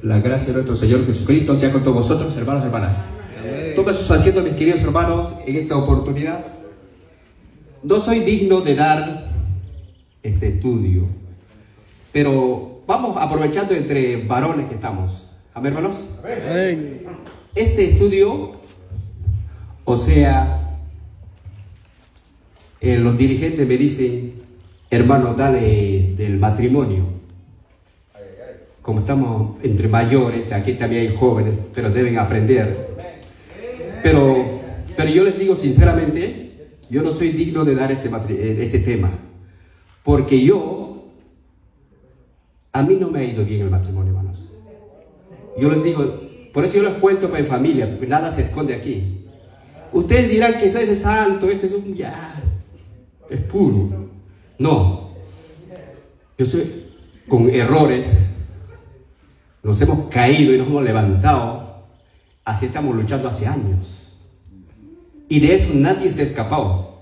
La gracia de nuestro Señor Jesucristo sea con todos vosotros, hermanos y hermanas. Tomen sus asientos, mis queridos hermanos, en esta oportunidad. No soy digno de dar este estudio, pero vamos aprovechando entre varones que estamos. Amén, hermanos. Amén. Este estudio, o sea, los dirigentes me dicen, hermano, dale del matrimonio. Como estamos entre mayores, aquí también hay jóvenes, pero deben aprender. Pero yo les digo sinceramente, yo no soy digno de dar este tema, porque a mí no me ha ido bien el matrimonio, hermanos. Yo les digo, por eso yo les cuento en familia, porque nada se esconde aquí. Ustedes dirán que ese es santo, ese es es puro. No, yo soy con errores. Nos hemos caído y nos hemos levantado. Así estamos luchando hace años. Y de eso nadie se ha escapado.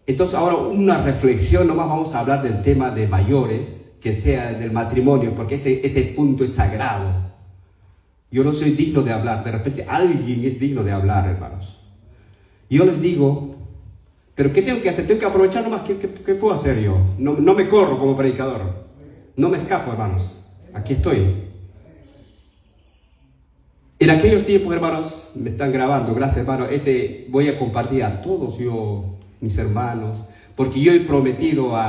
Entonces ahora una reflexión, nomás vamos a hablar del tema de mayores, que sea del matrimonio, porque ese punto es sagrado. Yo no soy digno de hablar. De repente alguien es digno de hablar, hermanos. Yo les digo, ¿pero qué tengo que hacer? Tengo que aprovechar nomás. ¿Qué puedo hacer yo? No me corro como predicador. No me escapo, hermanos. Aquí estoy. En aquellos tiempos, hermanos, me están grabando, gracias, hermano. Ese voy a compartir a todos mis hermanos, porque yo he prometido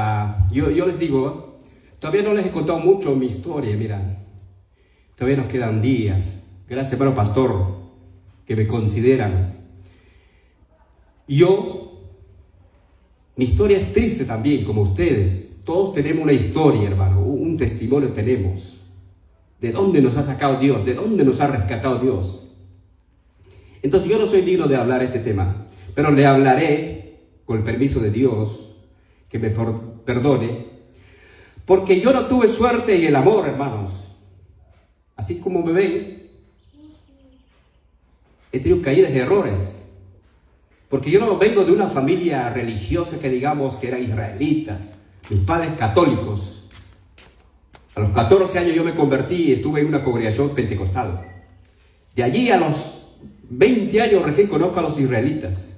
yo les digo, todavía no les he contado mucho mi historia, mira. Todavía nos quedan días. Gracias, hermano pastor, que me consideran. Mi historia es triste también, como ustedes. Todos tenemos una historia, hermano, un testimonio tenemos. ¿De dónde nos ha sacado Dios? ¿De dónde nos ha rescatado Dios? Entonces yo no soy digno de hablar este tema, pero le hablaré con el permiso de Dios, que me perdone, porque yo no tuve suerte en el amor, hermanos. Así como me ven, he tenido caídas y errores, porque yo no vengo de una familia religiosa que digamos que eran israelitas. Mis padres católicos. A los 14 años yo me convertí y estuve en una congregación pentecostal. De allí a los 20 años recién conozco a los israelitas.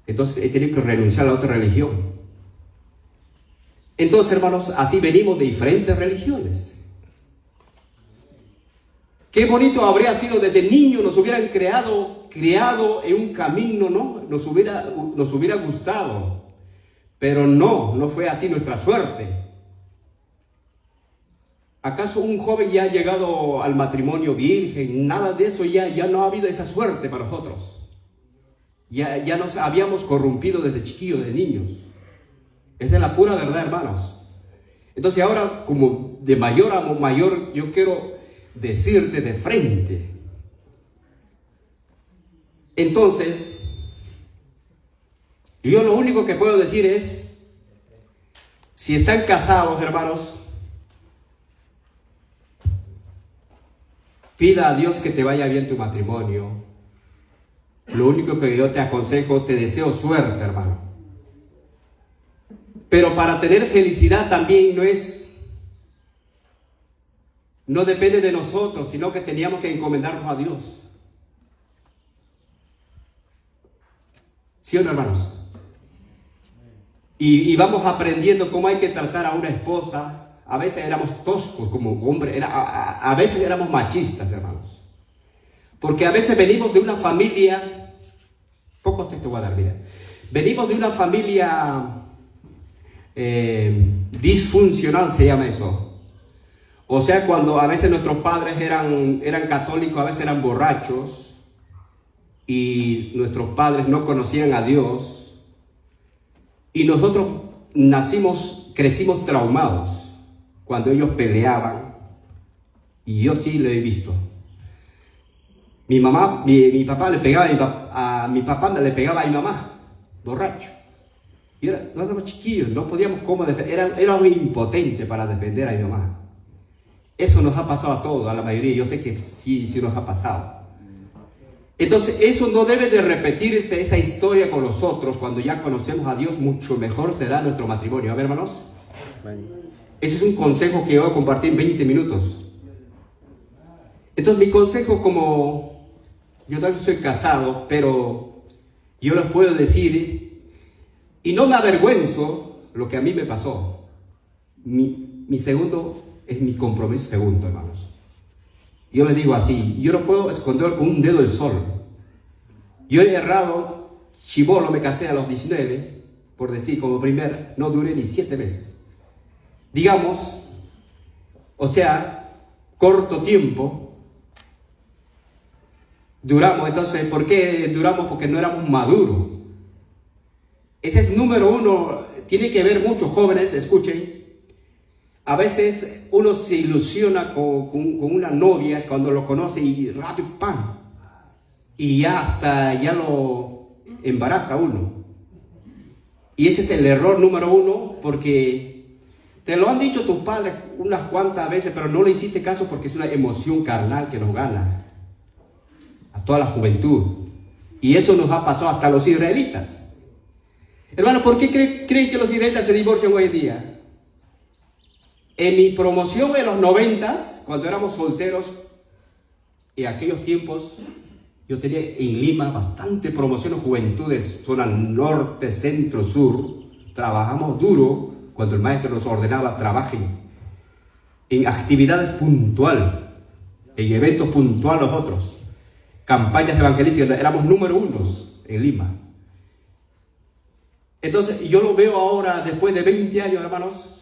Entonces he tenido que renunciar a la otra religión. Entonces, hermanos, así venimos de diferentes religiones. Qué bonito habría sido desde niño nos hubieran criado en un camino, ¿no? Nos hubiera gustado. Pero no fue así nuestra suerte. ¿Acaso un joven ya ha llegado al matrimonio virgen? Nada de eso, ya no ha habido esa suerte para nosotros. Ya nos habíamos corrompido desde chiquillos, de niños. Esa es la pura verdad, hermanos. Entonces ahora, como de mayor a mayor, yo quiero decirte de frente. Entonces, yo lo único que puedo decir es, si están casados, hermanos, pida a Dios que te vaya bien tu matrimonio. Lo único que yo te aconsejo, te deseo suerte, hermano. Pero para tener felicidad también no depende de nosotros, sino que teníamos que encomendarnos a Dios. ¿Sí o no, hermanos? Y vamos aprendiendo cómo hay que tratar a una esposa. A veces éramos toscos como hombres, a veces éramos machistas, hermanos. Porque a veces venimos de una familia, pocos textos voy a dar, mira. Venimos de una familia disfuncional, se llama eso. O sea, cuando a veces nuestros padres eran católicos, a veces eran borrachos, y nuestros padres no conocían a Dios, y nosotros crecimos traumados. Cuando ellos peleaban, y yo sí lo he visto. Mi papá le pegaba a mi papá le pegaba a mi mamá, borracho. Y nosotros éramos chiquillos, no podíamos cómo defender, éramos impotentes para defender a mi mamá. Eso nos ha pasado a todos, a la mayoría, yo sé que sí nos ha pasado. Entonces, eso no debe de repetirse, esa historia con nosotros. Cuando ya conocemos a Dios, mucho mejor será nuestro matrimonio. A ver, hermanos. Ese es un consejo que voy a compartir en 20 minutos. Entonces mi consejo, como yo también soy casado, pero yo les puedo decir, y no me avergüenzo lo que a mí me pasó. Mi segundo es mi compromiso segundo, hermanos. Yo les digo así, yo no puedo esconder con un dedo el sol. Yo he errado, chibolo, me casé a los 19, por decir, como primer, no duré ni 7 meses. Digamos, o sea, corto tiempo. Duramos, entonces, ¿por qué duramos? Porque no éramos maduros. Ese es número uno, tiene que ver muchos jóvenes, escuchen. A veces uno se ilusiona con una novia cuando lo conoce y rápido, ¡pam! Y ya hasta ya lo embaraza uno. Y ese es el error número uno, porque te lo han dicho tus padres unas cuantas veces, pero no le hiciste caso porque es una emoción carnal que nos gana a toda la juventud. Y eso nos ha pasado hasta a los israelitas. Hermano, ¿por qué creen que los israelitas se divorcian hoy en día? En mi promoción de los 90, cuando éramos solteros, en aquellos tiempos, yo tenía en Lima bastante promoción de juventudes, zona norte, centro, sur. Trabajamos duro cuando el maestro nos ordenaba trabajen en actividades puntuales, en eventos puntuales nosotros. Campañas evangelísticas, éramos número 1 en Lima. Entonces, yo lo veo ahora, después de 20 años, hermanos.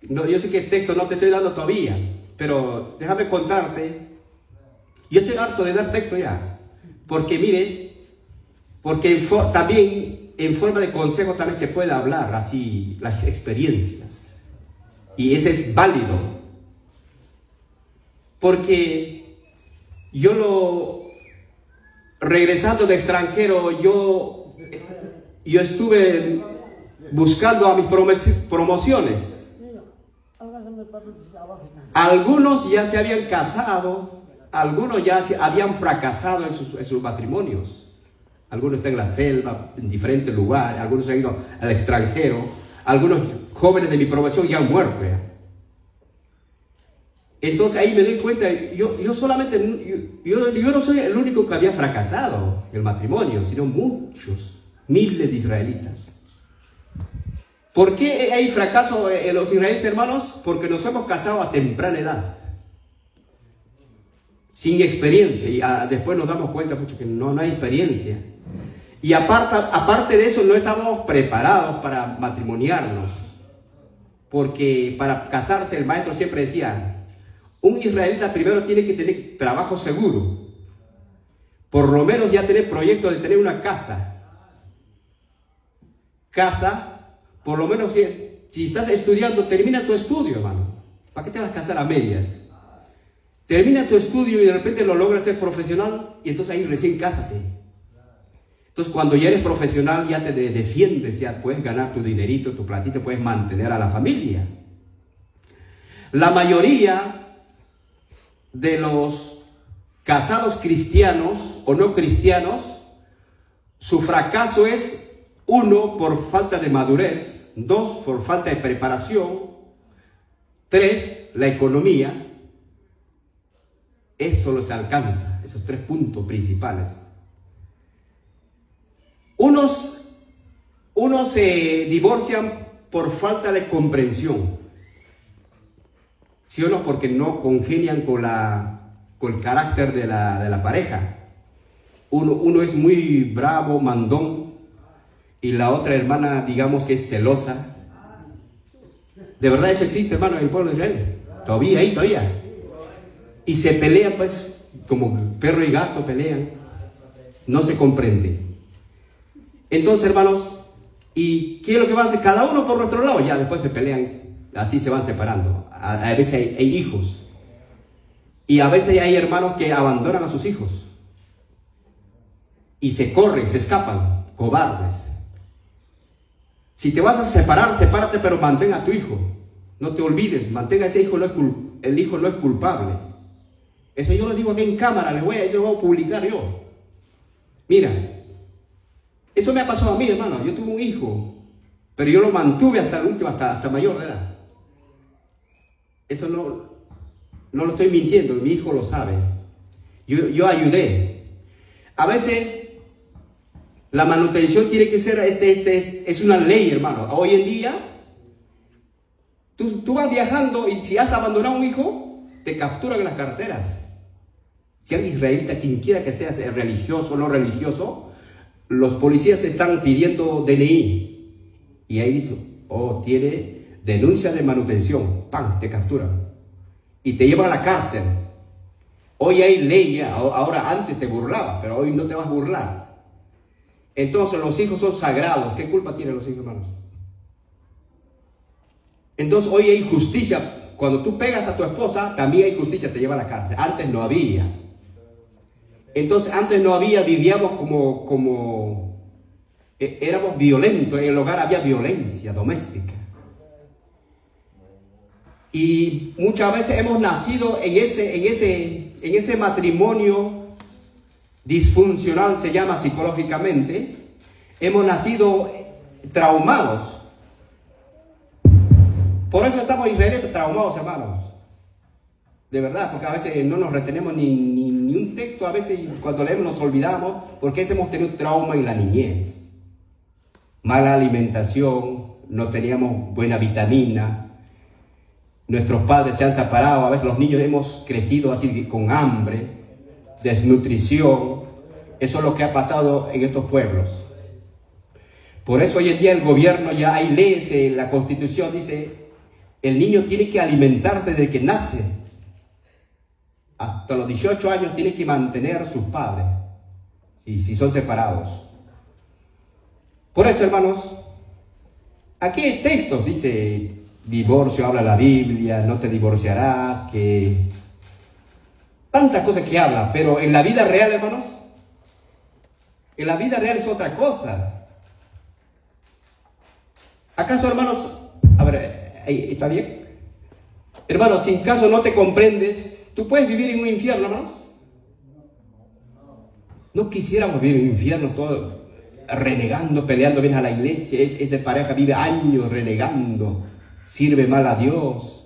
No, yo sé que el texto no te estoy dando todavía, pero déjame contarte. Yo estoy harto de dar texto ya, porque mire, porque también en forma de consejo también se puede hablar así las experiencias, y ese es válido, porque regresando de extranjero, yo estuve buscando a mis promociones. Algunos ya se habían casado, algunos ya habían fracasado en sus matrimonios. Algunos están en la selva, en diferentes lugares, algunos se han ido al extranjero, algunos jóvenes de mi promoción ya han muerto ya. Entonces ahí me doy cuenta, yo no soy el único que había fracasado en el matrimonio, sino muchos, miles de israelitas. ¿Por qué hay fracaso en los israelitas, hermanos? Porque nos hemos casado a temprana edad, sin experiencia, y después nos damos cuenta mucho que no hay experiencia. Y aparte de eso, no estábamos preparados para matrimoniarnos, porque para casarse el maestro siempre decía, un israelita primero tiene que tener trabajo seguro, por lo menos ya tener proyecto de tener una casa, por lo menos si estás estudiando, termina tu estudio, hermano. ¿Para qué te vas a casar a medias? Termina tu estudio y de repente lo logras ser profesional y entonces ahí recién cásate. Entonces cuando ya eres profesional ya te defiendes, ya puedes ganar tu dinerito, tu platito, puedes mantener a la familia. La mayoría de los casados cristianos o no cristianos, su fracaso es: 1, por falta de madurez; 2, por falta de preparación; 3, la economía. Eso los alcanza, esos 3 puntos principales. Unos se divorcian por falta de comprensión, ¿sí o no? Porque no congenian con el carácter de la pareja. Uno es muy bravo, mandón, y la otra hermana, digamos que es celosa. De verdad eso existe, hermano, en el pueblo de Israel. Todavía. Y se pelean, pues, como perro y gato pelean. No se comprende. Entonces, hermanos, ¿y qué es lo que van a hacer? Cada uno por nuestro lado, ya después se pelean, así se van separando. A veces hay hijos. Y a veces hay hermanos que abandonan a sus hijos. Y se corren, se escapan, cobardes. Si te vas a separar, sepárate, pero mantén a tu hijo. No te olvides, mantenga a ese hijo, el hijo no es culpable. Eso yo lo digo aquí en cámara, eso lo voy a publicar yo. Mira, eso me ha pasado a mí, hermano. Yo tuve un hijo, pero yo lo mantuve hasta el último, hasta mayor de edad. Eso No lo estoy mintiendo, mi hijo lo sabe. Yo ayudé. A veces la manutención tiene que ser, es una ley, hermano. Hoy en día, tú vas viajando y si has abandonado a un hijo, te capturan en las carreteras. Si eres israelita, quien quiera que seas, religioso o no religioso, los policías están pidiendo DNI. Y ahí dice, tiene denuncia de manutención. ¡Pam! Te capturan. Y te llevan a la cárcel. Hoy hay ley ya. Ahora antes te burlaba, pero hoy no te vas a burlar. Entonces los hijos son sagrados. ¿Qué culpa tienen los hijos, hermanos? Entonces hoy hay justicia. Cuando tú pegas a tu esposa, también hay justicia, te lleva a la cárcel. Antes no había. Entonces antes no había, vivíamos éramos violentos. En el hogar había violencia doméstica. Y muchas veces hemos nacido en ese matrimonio disfuncional, se llama psicológicamente. Hemos nacido traumados. Por eso estamos israelitas traumados, hermanos. De verdad, porque a veces no nos retenemos ni un texto. A veces cuando leemos nos olvidamos porque hemos tenido trauma en la niñez. Mala alimentación, no teníamos buena vitamina. Nuestros padres se han separado, a veces los niños hemos crecido así con hambre, desnutrición. Eso es lo que ha pasado en estos pueblos. Por eso hoy en día el gobierno ya hay leyes, la Constitución dice, el niño tiene que alimentarse desde que nace. Hasta los 18 años tiene que mantener a sus padres, si son separados. Por eso, hermanos, aquí hay textos, dice, divorcio, habla la Biblia, no te divorciarás, que tantas cosas que habla, pero en la vida real, hermanos, en la vida real es otra cosa. ¿Acaso, hermanos, a ver, ¿está bien? Hermanos, si en caso no te comprendes, ¿tú puedes vivir en un infierno, hermanos? No quisiéramos vivir en un infierno todo renegando, peleando bien a la iglesia. Esa pareja vive años renegando, sirve mal a Dios.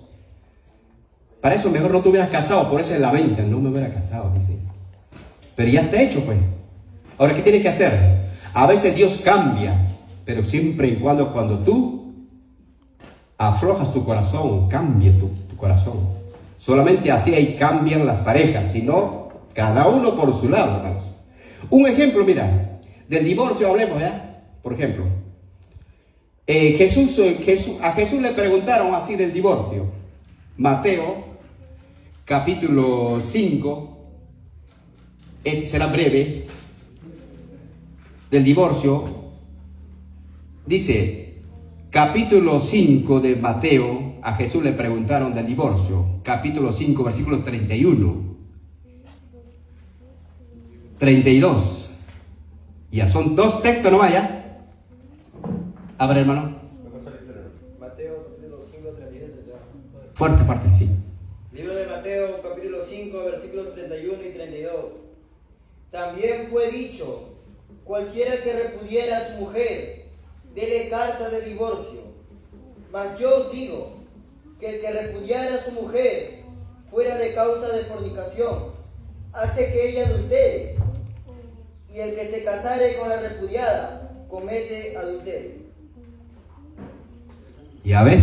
Para eso mejor no te hubieras casado, por eso se lamentan, no me hubiera casado, dice. Pero ya está hecho, pues. Ahora, ¿qué tienes que hacer? A veces Dios cambia, pero siempre y cuando tú aflojas tu corazón, cambies tu corazón. Solamente así ahí cambian las parejas, si no, cada uno por su lado, hermanos. Un ejemplo, mira, del divorcio hablemos, ¿ya? Por ejemplo, a Jesús le preguntaron así del divorcio. Mateo, capítulo 5, este será breve, del divorcio. Dice, capítulo 5 de Mateo, a Jesús le preguntaron del divorcio. Capítulo 5, versículo 31. 32. Ya son dos textos nomás, ¿ya? A ver, hermano. Mateo, capítulo 5, 31. Fuerte parte, sí. Libro de Mateo, capítulo 5, versículos 31 y 32. También fue dicho, cualquiera que repudiera a su mujer, dele carta de divorcio. Mas yo os digo, que el que repudiara a su mujer, fuera de causa de fornicación, hace que ella adultere. Y el que se casare con la repudiada, comete adulterio. Ya ves,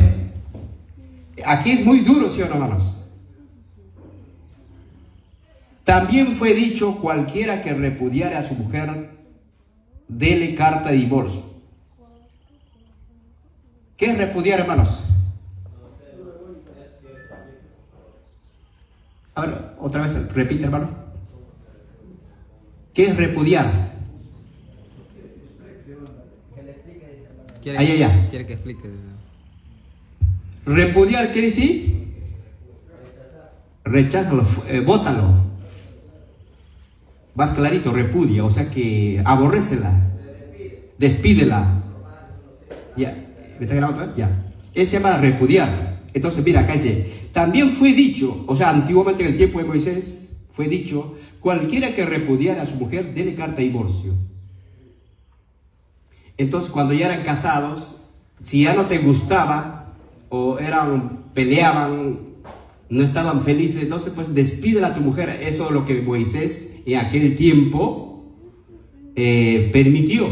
aquí es muy duro, ¿sí o no, hermanos? También fue dicho, cualquiera que repudiare a su mujer, dele carta de divorcio. ¿Qué es repudiar, hermanos? A ver, otra vez, repite, hermano. ¿Qué es repudiar? Quiere que explique. Repudiar quiere decir recházalo, bótalo. Más clarito, repudia, o sea que aborrécela, despídela. Ya, ¿me está grabando? Ya. Eso se llama repudiar. Entonces, mira, acá dice, también fue dicho, o sea, antiguamente en el tiempo de Moisés, fue dicho, cualquiera que repudiara a su mujer, dele carta de divorcio. Entonces, cuando ya eran casados, si ya no te gustaba, o peleaban, no estaban felices, entonces pues despídela a tu mujer. Eso es lo que Moisés en aquel tiempo permitió.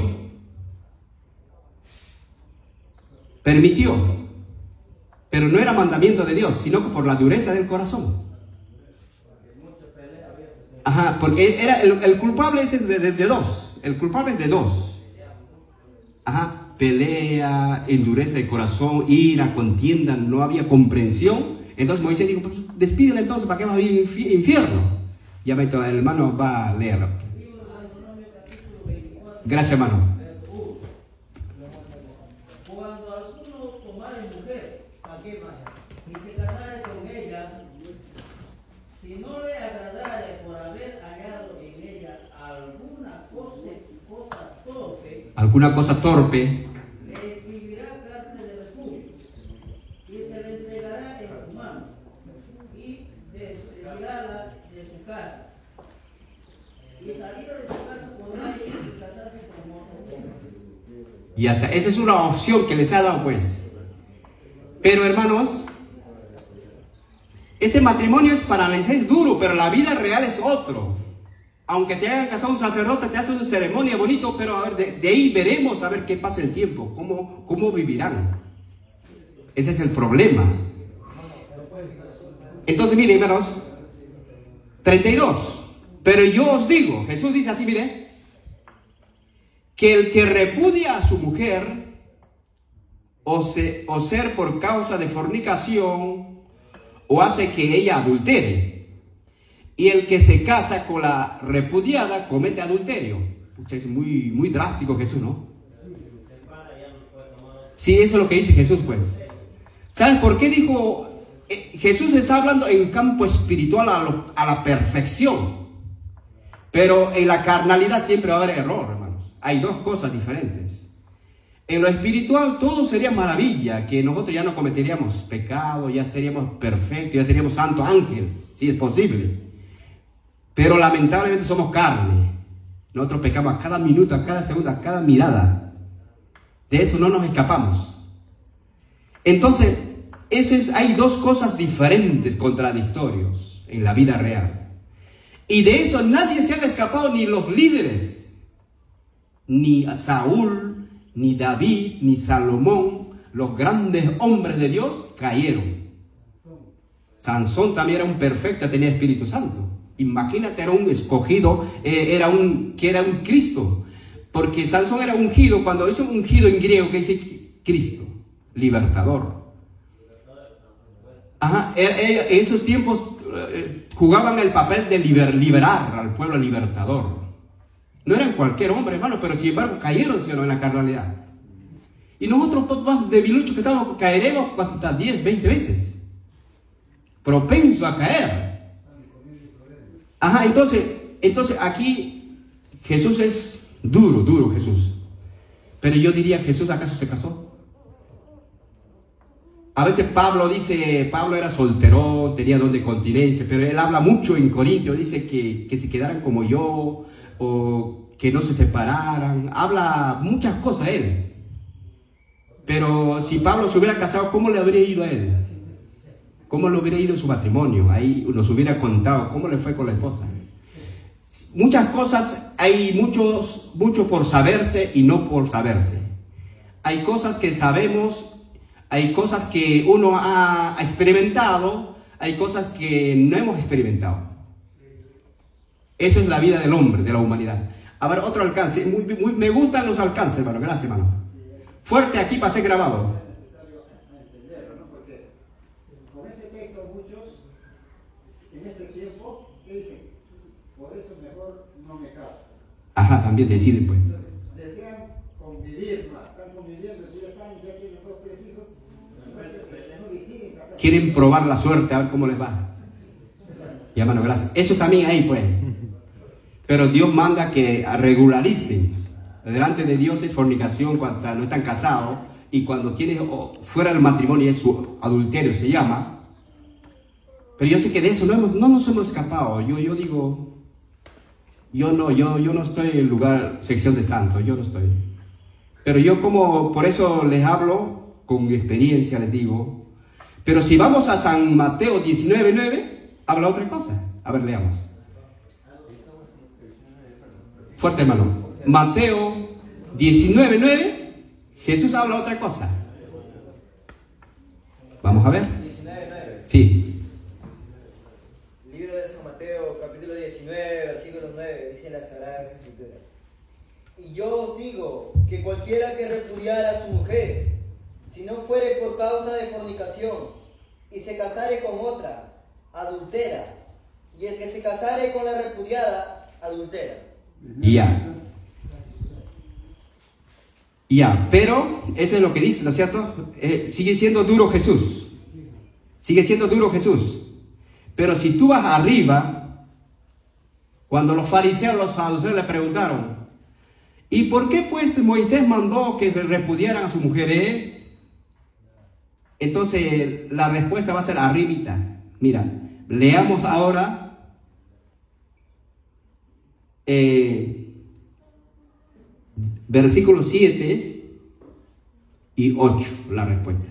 Pero no era mandamiento de Dios, sino por la dureza del corazón. Ajá, porque era el culpable es de dos. El culpable es de dos. Ajá, pelea, endureza el corazón, ira, contienda, no había comprensión. Entonces Moisés dijo, pues despídela entonces, ¿para qué vas a vivir en infierno? Ya el hermano va a leer. Gracias, hermano. Cuando alguno tomare mujer, ¿a qué vaya? Y se casare con ella, si no le agradare por haber hallado en ella alguna cosa torpe, le escribirá carta de repudio y se le entregará en su mano y despedirá de su casa. Y salida de su casa podrá ir y casarse con otro hombre. Y hasta esa es una opción que les ha dado, pues. Pero hermanos, este matrimonio es para les es duro, pero la vida real es otro. Aunque te hayan casado un sacerdote, te hacen una ceremonia bonito, pero a ver, de ahí veremos a ver qué pasa el tiempo, cómo vivirán. Ese es el problema. Entonces, miren, hermanos, 32. Pero yo os digo, Jesús dice así, miren, que el que repudia a su mujer, o ser por causa de fornicación, o hace que ella adultere, y el que se casa con la repudiada comete adulterio. Pucha, es muy drástico Jesús, ¿no? Sí, eso es lo que dice Jesús, pues. ¿Saben por qué dijo? Jesús está hablando en campo espiritual a la perfección. Pero en la carnalidad siempre va a haber error, hermanos. Hay dos cosas diferentes. En lo espiritual todo sería maravilla, que nosotros ya no cometeríamos pecado, ya seríamos perfectos, ya seríamos santos ángeles, si es posible. Pero lamentablemente somos carne. Nosotros pecamos a cada minuto, a cada segundo, a cada mirada. De eso no nos escapamos. Entonces, hay dos cosas diferentes, contradictorios en la vida real. Y de eso nadie se ha escapado, ni los líderes, ni Saúl, ni David, ni Salomón. Los grandes hombres de Dios cayeron. Sansón también era un perfecto, tenía Espíritu Santo. Imagínate, era un escogido, era un Cristo. Porque Sansón era ungido, cuando dice ungido en griego, que dice Cristo, libertador. Ajá, en esos tiempos jugaban el papel de liberar al pueblo libertador. No eran cualquier hombre, hermano, pero sin embargo cayeron, ¿sí o no?, en la carnalidad. Y nosotros, más debiluchos que estamos, caeremos hasta 10, 20 veces. Propenso a caer. Ajá, entonces aquí Jesús es duro Jesús. Pero yo diría, ¿Jesús acaso se casó? A veces Pablo era solterón, tenía don de continencia, pero él habla mucho en Corintios, dice que se quedaran como yo, o que no se separaran, habla muchas cosas él. Pero si Pablo se hubiera casado, ¿cómo le habría ido a él? ¿Cómo le hubiera ido su matrimonio? Ahí nos hubiera contado cómo le fue con la esposa. Muchas cosas, hay mucho por saberse y no por saberse. Hay cosas que sabemos, hay cosas que uno ha experimentado, hay cosas que no hemos experimentado. Eso es la vida del hombre, de la humanidad. A ver, otro alcance. Me gustan los alcances, hermano. Gracias, hermano. Fuerte aquí para ser grabado. Con ese texto muchos, en este tiempo, ¿qué dicen? Por eso mejor no me caso. Ajá, también deciden, pues. Desean convivir más. Están conviviendo 10 años, ya tienen 2, 3 hijos. No deciden casarse. Quieren probar la suerte, a ver cómo les va. Y hermano, gracias. Eso también hay, pues. Pero Dios manda que regularicen. Delante de Dios es fornicación cuando no están casados. Y cuando tienen fuera del matrimonio es su adulterio, se llama. Pero yo sé que de eso no nos hemos escapado. Yo digo, yo no estoy en lugar, sección de santos, yo no estoy. Pero yo por eso les hablo con experiencia, les digo. Pero si vamos a San Mateo 19:9, habla otra cosa. A ver, leamos. Fuerte, hermano. Mateo 19:9, Jesús habla otra cosa. Vamos a ver. 19:9. Sí. Libro de San Mateo, capítulo 19, versículo 9, dice las Sagradas Escrituras. Y yo os digo que cualquiera que repudiara a su mujer, si no fuere por causa de fornicación, y se casare con otra, adultera, y el que se casare con la repudiada, adultera. Ya, pero eso es lo que dice, ¿no es cierto? Sigue siendo duro Jesús. Sigue siendo duro Jesús. Pero si tú vas arriba, cuando los fariseos, los saduceos le preguntaron, ¿y por qué pues Moisés mandó que se repudiaran a sus mujeres? Entonces la respuesta va a ser arribita. Mira, leamos ahora versículos 7 y 8, la respuesta.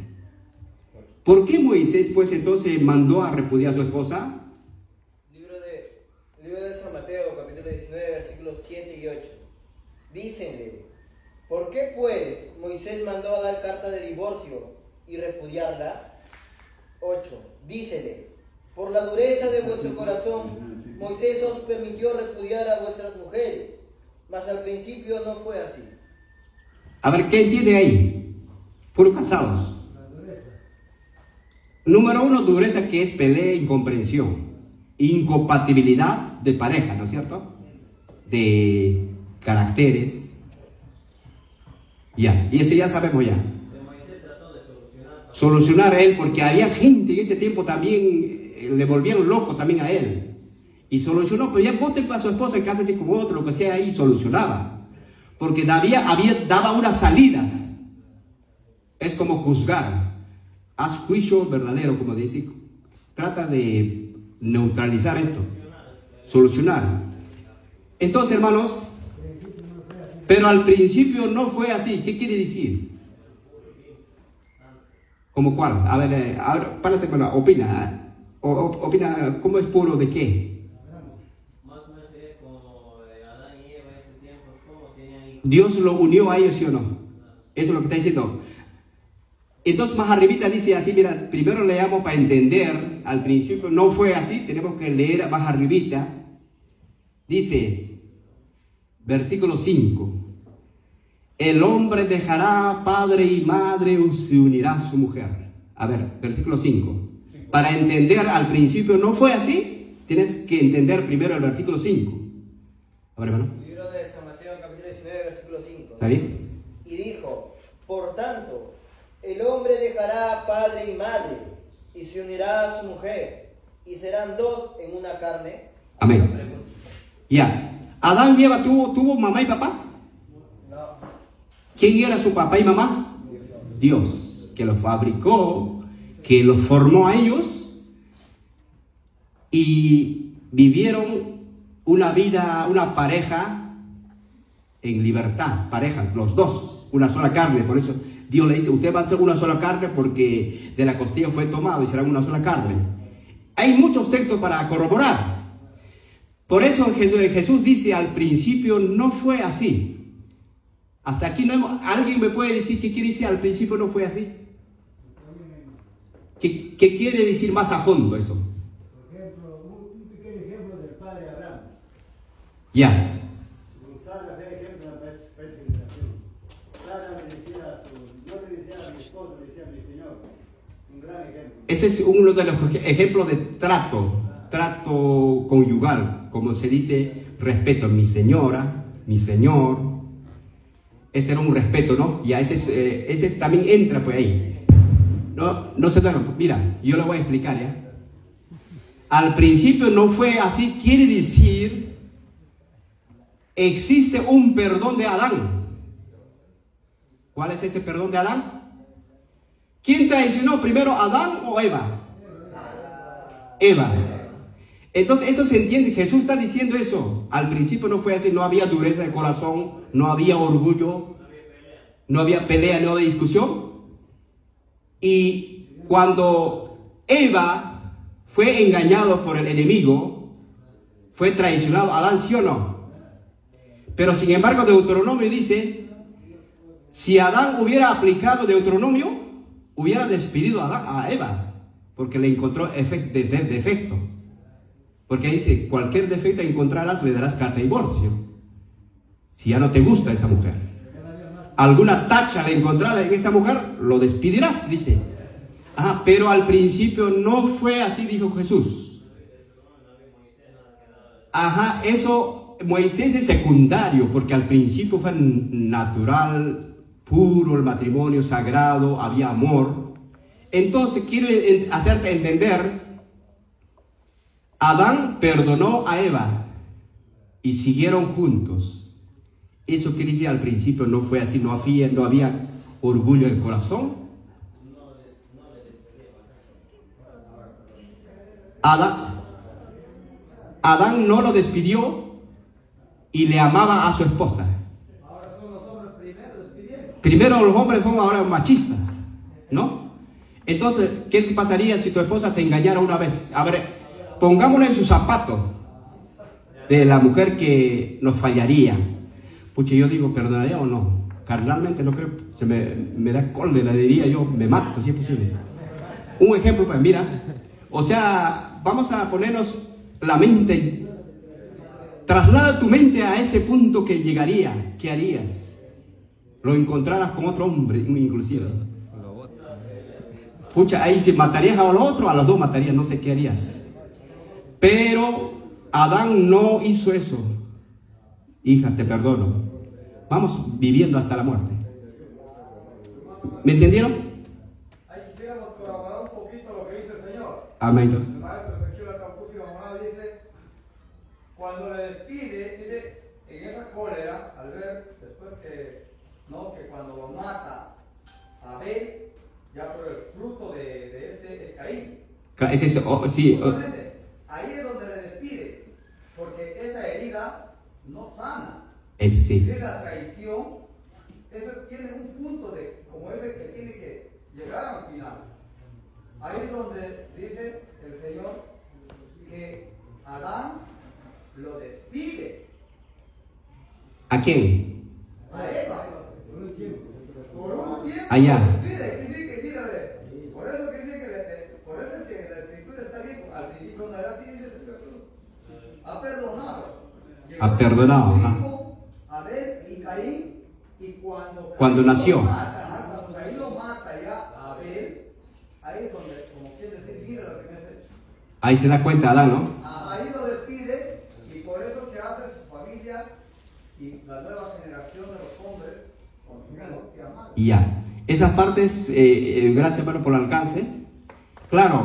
¿Por qué Moisés pues entonces mandó a repudiar a su esposa? Libro de San Mateo, capítulo 19, versículos 7 y 8. Dícenle, ¿por qué pues Moisés mandó a dar carta de divorcio y repudiarla? 8. Díceles, por la dureza de vuestro corazón, Moisés os permitió repudiar a vuestras mujeres, mas al principio no fue así. A ver, ¿qué entiende ahí? Puros casados. Número 1, dureza, que es pelea, incomprensión, incompatibilidad de pareja, ¿no es cierto? De caracteres. Ya, y eso ya sabemos ya. Solucionar a él, porque había gente en ese tiempo también, le volvieron loco también a él. Y solucionó, pero ya voten para su esposa en casa así como otro, lo que sea, ahí solucionaba. Porque daba una salida. Es como juzgar. Haz juicio verdadero, como dice. Trata de neutralizar esto. Solucionar. Entonces, hermanos, pero al principio no fue así. ¿Qué quiere decir? ¿Cómo cuál? A ver, párate, opina. Opina, ¿cómo es puro de qué? Dios lo unió a ellos, ¿sí o no? Eso es lo que está diciendo. Entonces más arribita dice así, mira, primero leamos para entender. Al principio no fue así, tenemos que leer más arribita. Dice, versículo 5. El hombre dejará padre y madre y se unirá a su mujer. A ver, versículo 5. Para entender al principio no fue así, tienes que entender primero el versículo 5. A ver, hermano. Libro de San Mateo, capítulo 19, versículo 5. ¿Está bien? Y dijo, por tanto, el hombre dejará padre y madre, y se unirá a su mujer, y serán dos en una carne. Amén. Ya. ¿Adán y Eva tuvo mamá y papá? No. ¿Quién era su papá y mamá? Dios, que los fabricó, que los formó a ellos, y vivieron una vida, una pareja en libertad, pareja, los dos, una sola carne. Por eso Dios le dice, usted va a ser una sola carne porque de la costilla fue tomado y serán una sola carne. Hay muchos textos para corroborar. Por eso Jesús dice, al principio no fue así. Hasta aquí no hemos, ¿alguien me puede decir qué quiere decir al principio no fue así? ¿Qué quiere decir más a fondo eso? Por ejemplo, un pequeño ejemplo del padre Abraham. Ya. Sara ve ejemplo en la peregrinación. Sara le decía no le decía a mi esposo, le decía a mi señor. Un gran ejemplo. Ese es uno de los ejemplos de trato conyugal, como se dice, respeto, mi señora, mi señor. Ese era un respeto, ¿no? Ya ese también entra por ahí. No se duerman. Mira, yo lo voy a explicar, ¿ya? Al principio no fue así, quiere decir, existe un perdón de Adán. ¿Cuál es ese perdón de Adán? ¿Quién traicionó primero, Adán o Eva? Eva. Entonces esto se entiende, Jesús está diciendo eso. Al principio no fue así, no había dureza de corazón, no había orgullo, no había pelea, no había discusión. Y cuando Eva fue engañado por el enemigo, fue traicionado Adán, ¿sí o no? Pero sin embargo Deuteronomio dice, si Adán hubiera aplicado Deuteronomio, hubiera despedido a Eva, porque le encontró defecto. Porque dice, cualquier defecto encontrarás, le darás carta de divorcio. Si ya no te gusta esa mujer. Alguna tacha le encontrarás en esa mujer, lo despedirás, dice. Pero al principio no fue así, dijo Jesús. Eso, Moisés es secundario, porque al principio fue natural, puro, el matrimonio sagrado, había amor. Entonces quiero hacerte entender, Adán perdonó a Eva y siguieron juntos. Eso quiere decir, al principio no fue así, no había orgullo en el corazón. Adán no lo despidió y le amaba a su esposa. Ahora son los hombres primero. Primero los hombres son ahora machistas, ¿no? Entonces, ¿qué te pasaría si tu esposa te engañara una vez? A ver, pongámosle en su zapato de la mujer que nos fallaría. Pucha, yo digo, ¿perdonaría o no? Carnalmente no creo, se me da cólera, diría yo, me mato si es posible. Un ejemplo, pues mira, o sea, vamos a ponernos la mente, traslada tu mente a ese punto que llegaría, ¿qué harías? Lo encontraras con otro hombre, inclusive. Pucha, ahí si matarías a los otros, a los dos matarías, no sé qué harías. Pero Adán no hizo eso. Hija, te perdono. Vamos viviendo hasta la muerte. ¿Me entendieron? Ahí quisiéramos colaborar un poquito lo que dice el Señor. Amén. El maestro Ezequiel Acapulco dice, cuando le despide, dice, en esa cólera, al ver, después que cuando lo mata a Abel, ya por el fruto de este es Caín. Es eso, sí. Ahí es donde le despide, porque esa herida no sana. Ese sí. Es la traición, eso tiene un punto como ese que tiene que llegar al final. Ahí es donde dice el Señor que Adán lo despide. ¿A quién? A Eva. Por un tiempo. Allá. Por eso es que la escritura está bien. Al principio no era así, dice Jesús. Ha perdonado. Ha perdonado. Abel y Caín, y cuando nació. Cuando Caín lo mata ya a Abel, ahí es donde, como quiere decir, mira lo que me has hecho. Ahí se da cuenta Adán, ¿no? Ahí lo despide, y por eso que hace su familia y la nueva generación de los hombres con su mujer que amar. Y ya. Esas partes, gracias hermano por el alcance. Claro,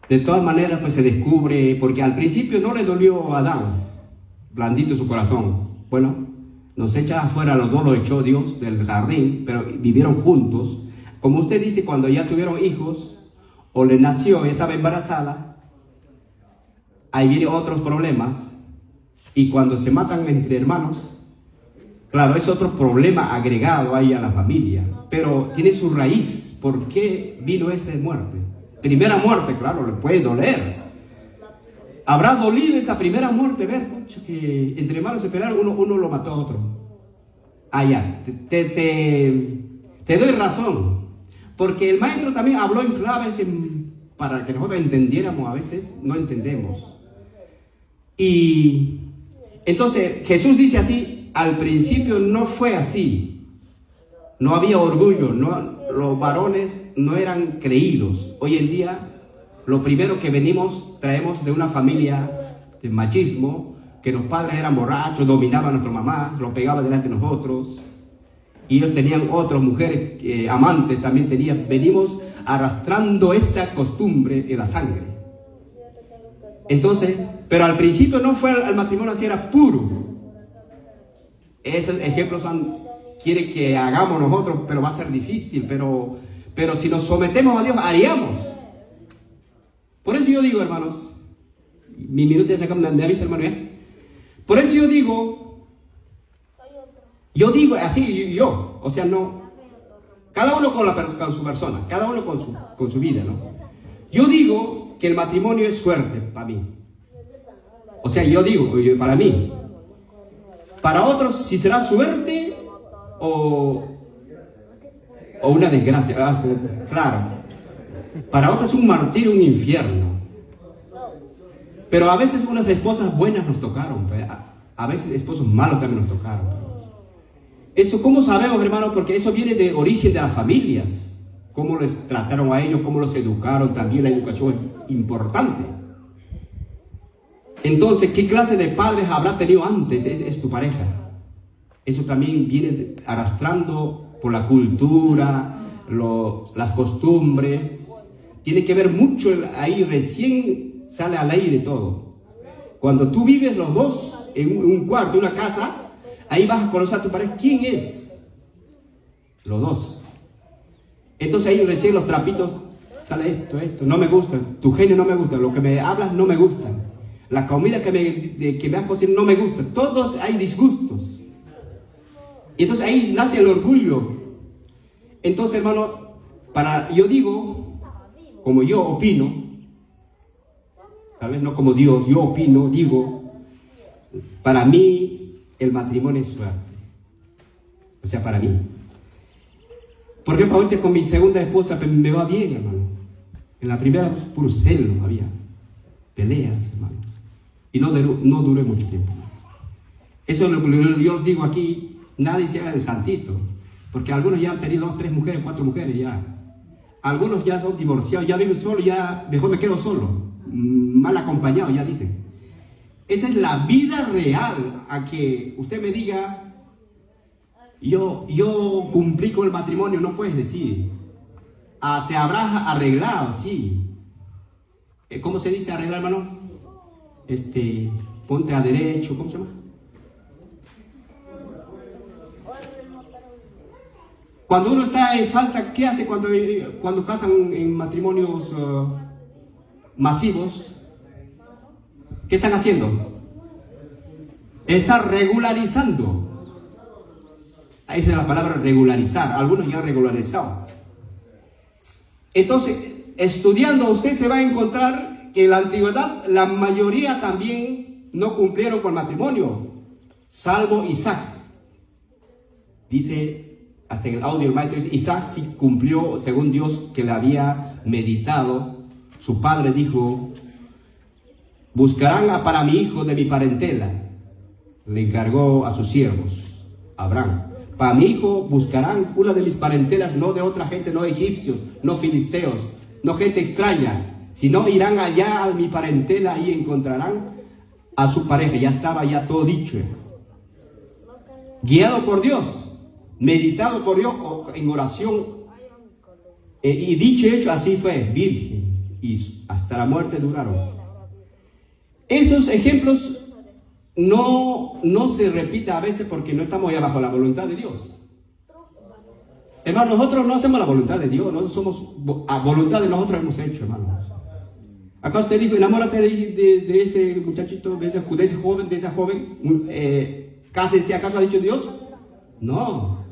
de todas maneras pues se descubre, porque al principio no le dolió a Adán, blandito su corazón. Bueno, nos echa afuera, los dos lo echó Dios del jardín, pero vivieron juntos. Como usted dice, cuando ya tuvieron hijos, o le nació y estaba embarazada, ahí vienen otros problemas. Y cuando se matan entre hermanos, claro, es otro problema agregado ahí a la familia, pero tiene su raíz. ¿Por qué vino esa muerte? Primera muerte, claro, le puede doler. Habrá dolido esa primera muerte, ver, que entre hermanos se pelearon, uno lo mató a otro. Ya, te doy razón. Porque el maestro también habló en claves para que nosotros entendiéramos, a veces no entendemos. Y entonces Jesús dice así, al principio no fue así. No había orgullo, los varones no eran creídos. Hoy en día, lo primero que traemos de una familia de machismo, que los padres eran borrachos, dominaban a nuestras mamás, los pegaban delante de nosotros, y ellos tenían otras mujeres, amantes también tenían. Venimos arrastrando esa costumbre en la sangre. Entonces, pero al principio no fue el matrimonio así, era puro. Esos ejemplos quiere que hagamos nosotros, pero va a ser difícil, pero si nos sometemos a Dios, haríamos. Por eso yo digo, hermanos, mi minuto ya se acaba, me avisa, hermano, ¿ya? Por eso yo digo así, o sea, no, Cada uno con su persona, cada uno con su vida, ¿no? Yo digo que el matrimonio es suerte para mí. O sea, yo digo, para mí. Para otros, si será suerte o una desgracia. Claro. Para otros es un martirio, un infierno. Pero a veces unas esposas buenas nos tocaron. A veces esposos malos también nos tocaron. Eso, ¿cómo sabemos, hermanos? Porque eso viene de origen de las familias. Cómo les trataron a ellos, cómo los educaron. También la educación es importante. Entonces, ¿qué clase de padres habrá tenido antes? Es tu pareja. Eso también viene arrastrando por la cultura, las costumbres. Tiene que ver mucho ahí, recién sale al aire todo. Cuando tú vives los dos en un cuarto, una casa, ahí vas a conocer a tu pareja. ¿Quién es? Los dos. Entonces ahí recién los trapitos, sale esto, no me gusta, tu genio no me gusta, lo que me hablas no me gusta, la comida que me has cocinado no me gusta, todos hay disgustos. Y entonces ahí nace el orgullo. Entonces, hermano, yo digo, como yo opino, tal vez no como Dios, yo opino, digo, para mí el matrimonio es suerte. O sea, para mí. Por ejemplo, ahorita con mi segunda esposa me va bien, hermano. En la primera, puro celo había. Peleas, hermano. Y no duré mucho tiempo. Eso es lo que yo os digo aquí. Nadie se haga de santito. Porque algunos ya han tenido 2, 3 mujeres, 4 mujeres ya. Algunos ya son divorciados, ya viven solos, ya mejor me quedo solo. Mal acompañado, ya dicen. Esa es la vida real. A que usted me diga, yo cumplí con el matrimonio, no puedes decir. Te habrás arreglado, sí. ¿Cómo se dice arreglar, hermano? Ponte a derecho, ¿cómo se llama? Cuando uno está en falta, ¿qué hace cuando casan en matrimonios masivos? ¿Qué están haciendo? Están regularizando. Esa es la palabra regularizar. Algunos ya han regularizado. Entonces, estudiando, usted se va a encontrar que en la antigüedad la mayoría también no cumplieron con el matrimonio, salvo Isaac. Dice, hasta en el audio el maestro dice, Isaac sí cumplió según Dios que le había meditado. Su padre dijo, buscarán para mi hijo de mi parentela. Le encargó a sus siervos, Abraham. Para mi hijo buscarán una de mis parentelas, no de otra gente, no egipcios, no filisteos, no gente extraña, sino irán allá a mi parentela y encontrarán a su pareja. Ya estaba ya todo dicho. Guiado por Dios, meditado por Dios en oración. Y dicho hecho, así fue, virgen. Y hasta la muerte duraron. Esos ejemplos no se repita a veces porque no estamos ya bajo la voluntad de Dios. Hermano, nosotros no hacemos la voluntad de Dios, no somos a voluntad de nosotros hemos hecho, hermano. Acá usted dijo, enamórate de ese muchachito, de ese joven, de esa joven, cásense, ¿acaso ha dicho Dios? No.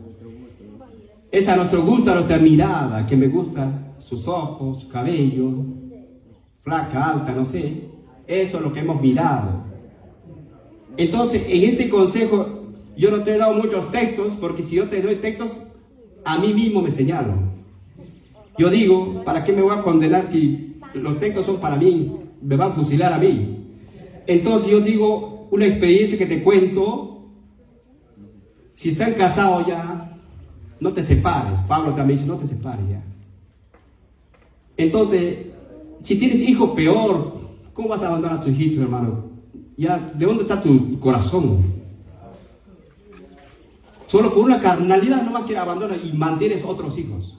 Es a nuestro gusto, a nuestra mirada, que me gusta sus ojos, su cabello, flaca, alta, no sé. Eso es lo que hemos mirado. Entonces, en este consejo, yo no te he dado muchos textos, porque si yo te doy textos, a mí mismo me señalo. Yo digo, ¿para qué me voy a condenar si los textos son para mí? Me van a fusilar a mí. Entonces yo digo, una experiencia que te cuento, si están casados ya, no te separes. Pablo también dice, no te separes ya. Entonces, si tienes hijos, peor. ¿Cómo vas a abandonar a tus hijitos, hermano? Ya, ¿de dónde está tu corazón? Solo por una carnalidad nomás quieres abandonar y mantienes otros hijos.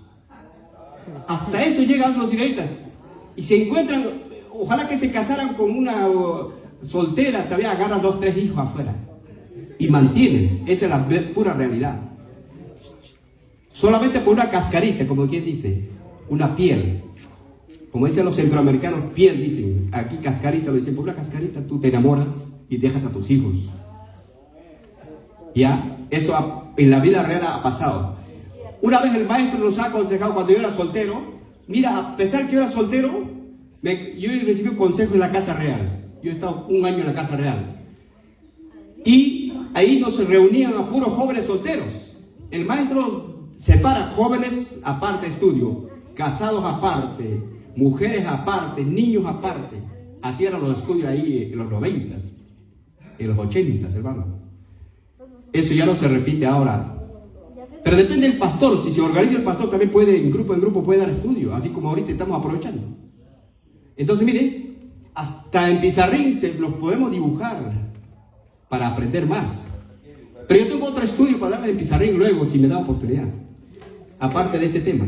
Hasta eso llegan los israelitas. Y se encuentran, ojalá que se casaran con una soltera, todavía agarran 2, 3 hijos afuera. Y mantienes, esa es la pura realidad. Solamente por una cascarita, como quien dice, una piel. Como dicen los centroamericanos, piel, dicen. Aquí cascarita, lo dicen, por una cascarita tú te enamoras y dejas a tus hijos. ¿Ya? Eso en la vida real ha pasado. Una vez el maestro nos ha aconsejado cuando yo era soltero, mira, a pesar que yo era soltero, yo recibí un consejo en la Casa Real. Yo he estado 1 año en la Casa Real. Y ahí nos reunían a puros jóvenes solteros. El maestro separa jóvenes aparte estudio, casados aparte, mujeres aparte, niños aparte. Así eran los estudios ahí en los 90, en los 80, hermano. Eso ya no se repite ahora. Pero depende del pastor. Si se organiza el pastor, también puede, en grupo puede dar estudio, así como ahorita estamos aprovechando. Entonces, mire, hasta en pizarrín los podemos dibujar para aprender más. Pero yo tengo otro estudio para darle en pizarrín luego, si me da oportunidad, aparte de este tema.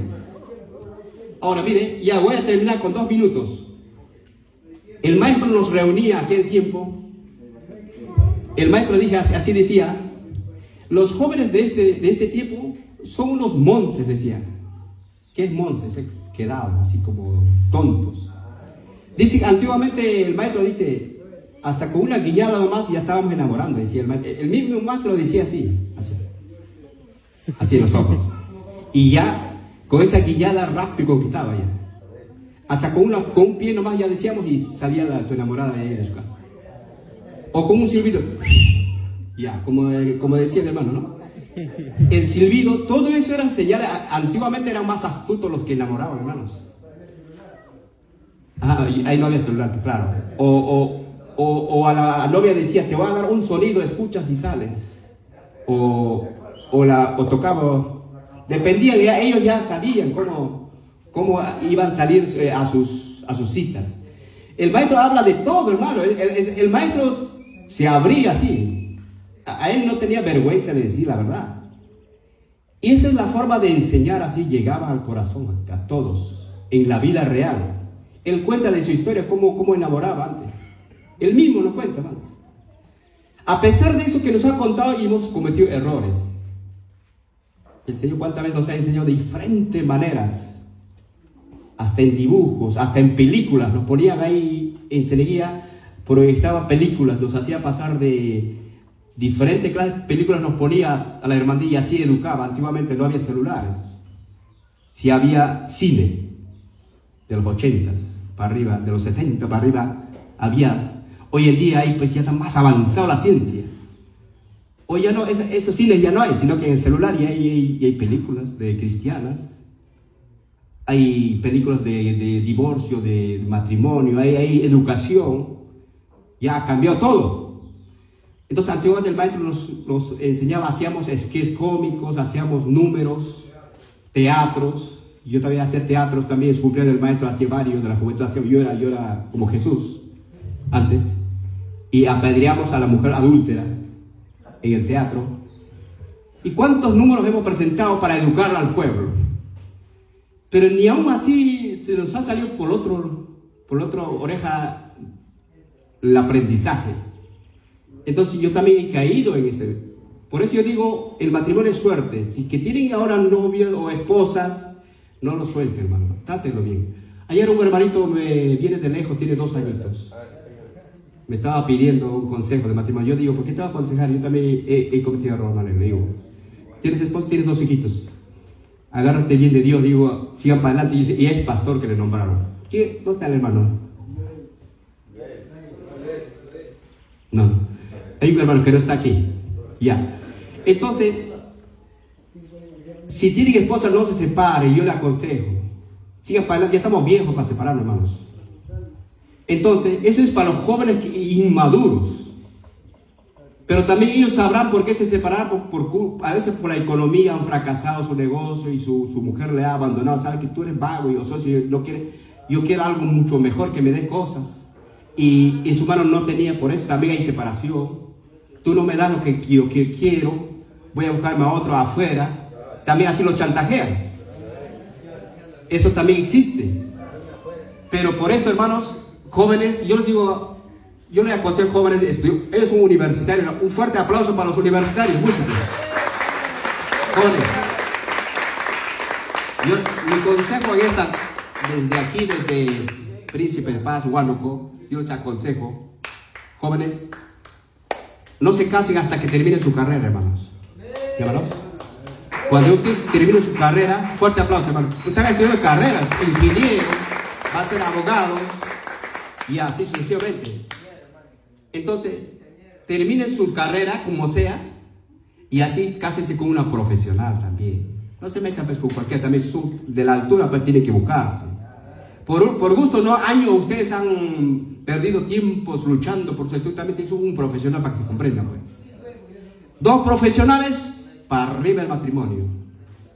Ahora, mire, ya voy a terminar con 2 minutos. El maestro nos reunía aquel tiempo. El maestro así decía: los jóvenes de este tiempo son unos monces, decía. ¿Qué es monces? Quedados, así como tontos. Dice, antiguamente el maestro dice, hasta con una guiñada nomás ya estábamos enamorando, decía el maestro. El mismo maestro decía así en los ojos. Y ya, con esa guiñada rápido conquistaba ya. Hasta con un pie nomás ya decíamos y salía tu enamorada de ahí de su casa. O con un silbido. Ya, como decía el hermano, ¿no? El silbido, todo eso eran señales. Antiguamente eran más astutos los que enamoraban, hermanos. Ahí no había celular, claro. O a la novia decía, te voy a dar un sonido, escuchas y sales. O tocaba. Dependía de ellos, ya sabían cómo iban a salir a sus citas. El maestro habla de todo, hermano. El maestro se abría así. A él no tenía vergüenza de decir la verdad. Y esa es la forma de enseñar, así llegaba al corazón a todos, en la vida real. Él cuenta de su historia, cómo enamoraba antes. Él mismo nos cuenta, hermanos. A pesar de eso que nos ha contado y hemos cometido errores, el Señor cuántas veces nos ha enseñado de diferentes maneras, hasta en dibujos, hasta en películas. Nos ponían ahí, enseguida proyectaba películas, nos hacía pasar de diferentes clases de películas, nos ponía a la hermandad y así educaba. Antiguamente no había celulares, sí había cine de los 80 para arriba, de los 60 para arriba había. Hoy en día pues ya está más avanzada la ciencia. Hoy ya no, esos cines ya no hay, sino que en el celular ya hay películas de cristianas, hay películas de divorcio, de matrimonio, hay educación. Ya ha cambiado todo. Entonces, antiguamente el maestro nos enseñaba, hacíamos sketches cómicos, hacíamos números, teatros. Yo también hacía teatros, también su cumpleaños del maestro hacía varios, de la juventud hacía, yo era como Jesús antes. Y apedreamos a la mujer adúltera en el teatro. ¿Y cuántos números hemos presentado para educar al pueblo? Pero ni aún así se nos ha salido por otra oreja el aprendizaje. Entonces yo también he caído en ese. Por eso yo digo, el matrimonio es suerte. Si que tienen ahora novios o esposas, no lo suelten, hermano. Trátenlo bien. Ayer un hermanito me viene de lejos, tiene 2 añitos. Me estaba pidiendo un consejo de matrimonio. Yo digo, ¿por qué te voy a aconsejar? Yo también he cometido error, hermano. Le digo, tienes esposa, tienes 2 hijitos. Agárrate bien de Dios, digo, sigan para adelante. Y dice, y es pastor que le nombraron. ¿Qué? ¿Dónde está el hermano? No. Hay un hermano que no está aquí. Ya. Entonces, si tienen esposa, no se separen. Yo le aconsejo. Sigan para adelante. Ya estamos viejos para separarnos, hermanos. Entonces, eso es para los jóvenes inmaduros. Pero también ellos sabrán por qué se separaron. A veces por la economía han fracasado su negocio y su mujer le ha abandonado. Sabes que tú eres vago y socio, yo quiero algo mucho mejor que me dé cosas. Y en su mano no tenía, por eso también hay separación. Tú no me das lo que yo quiero, voy a buscarme a otro afuera. También así los chantajean. Eso también existe. Pero por eso, hermanos, jóvenes, yo les digo, yo les aconsejo jóvenes, ellos son universitarios. Un fuerte aplauso para los universitarios, músicos. Jóvenes. Mi consejo en esta, desde aquí, desde Príncipe de Paz, Huánuco, yo les aconsejo, jóvenes, no se casen hasta que terminen su carrera, hermanos. ¿Hermanos? Cuando usted termine su carrera, fuerte aplauso, hermano. Usted está estudiando carreras, ingeniero, va a ser abogado y así sucesivamente. Entonces, terminen su carrera como sea y así cásense con una profesional también. No se metan pues con cualquiera, también de la altura pues tiene que buscarse. Por gusto, no, años ustedes han perdido tiempos luchando por su estudio, también es un profesional para que se comprenda pues. 2 profesionales para arriba el matrimonio.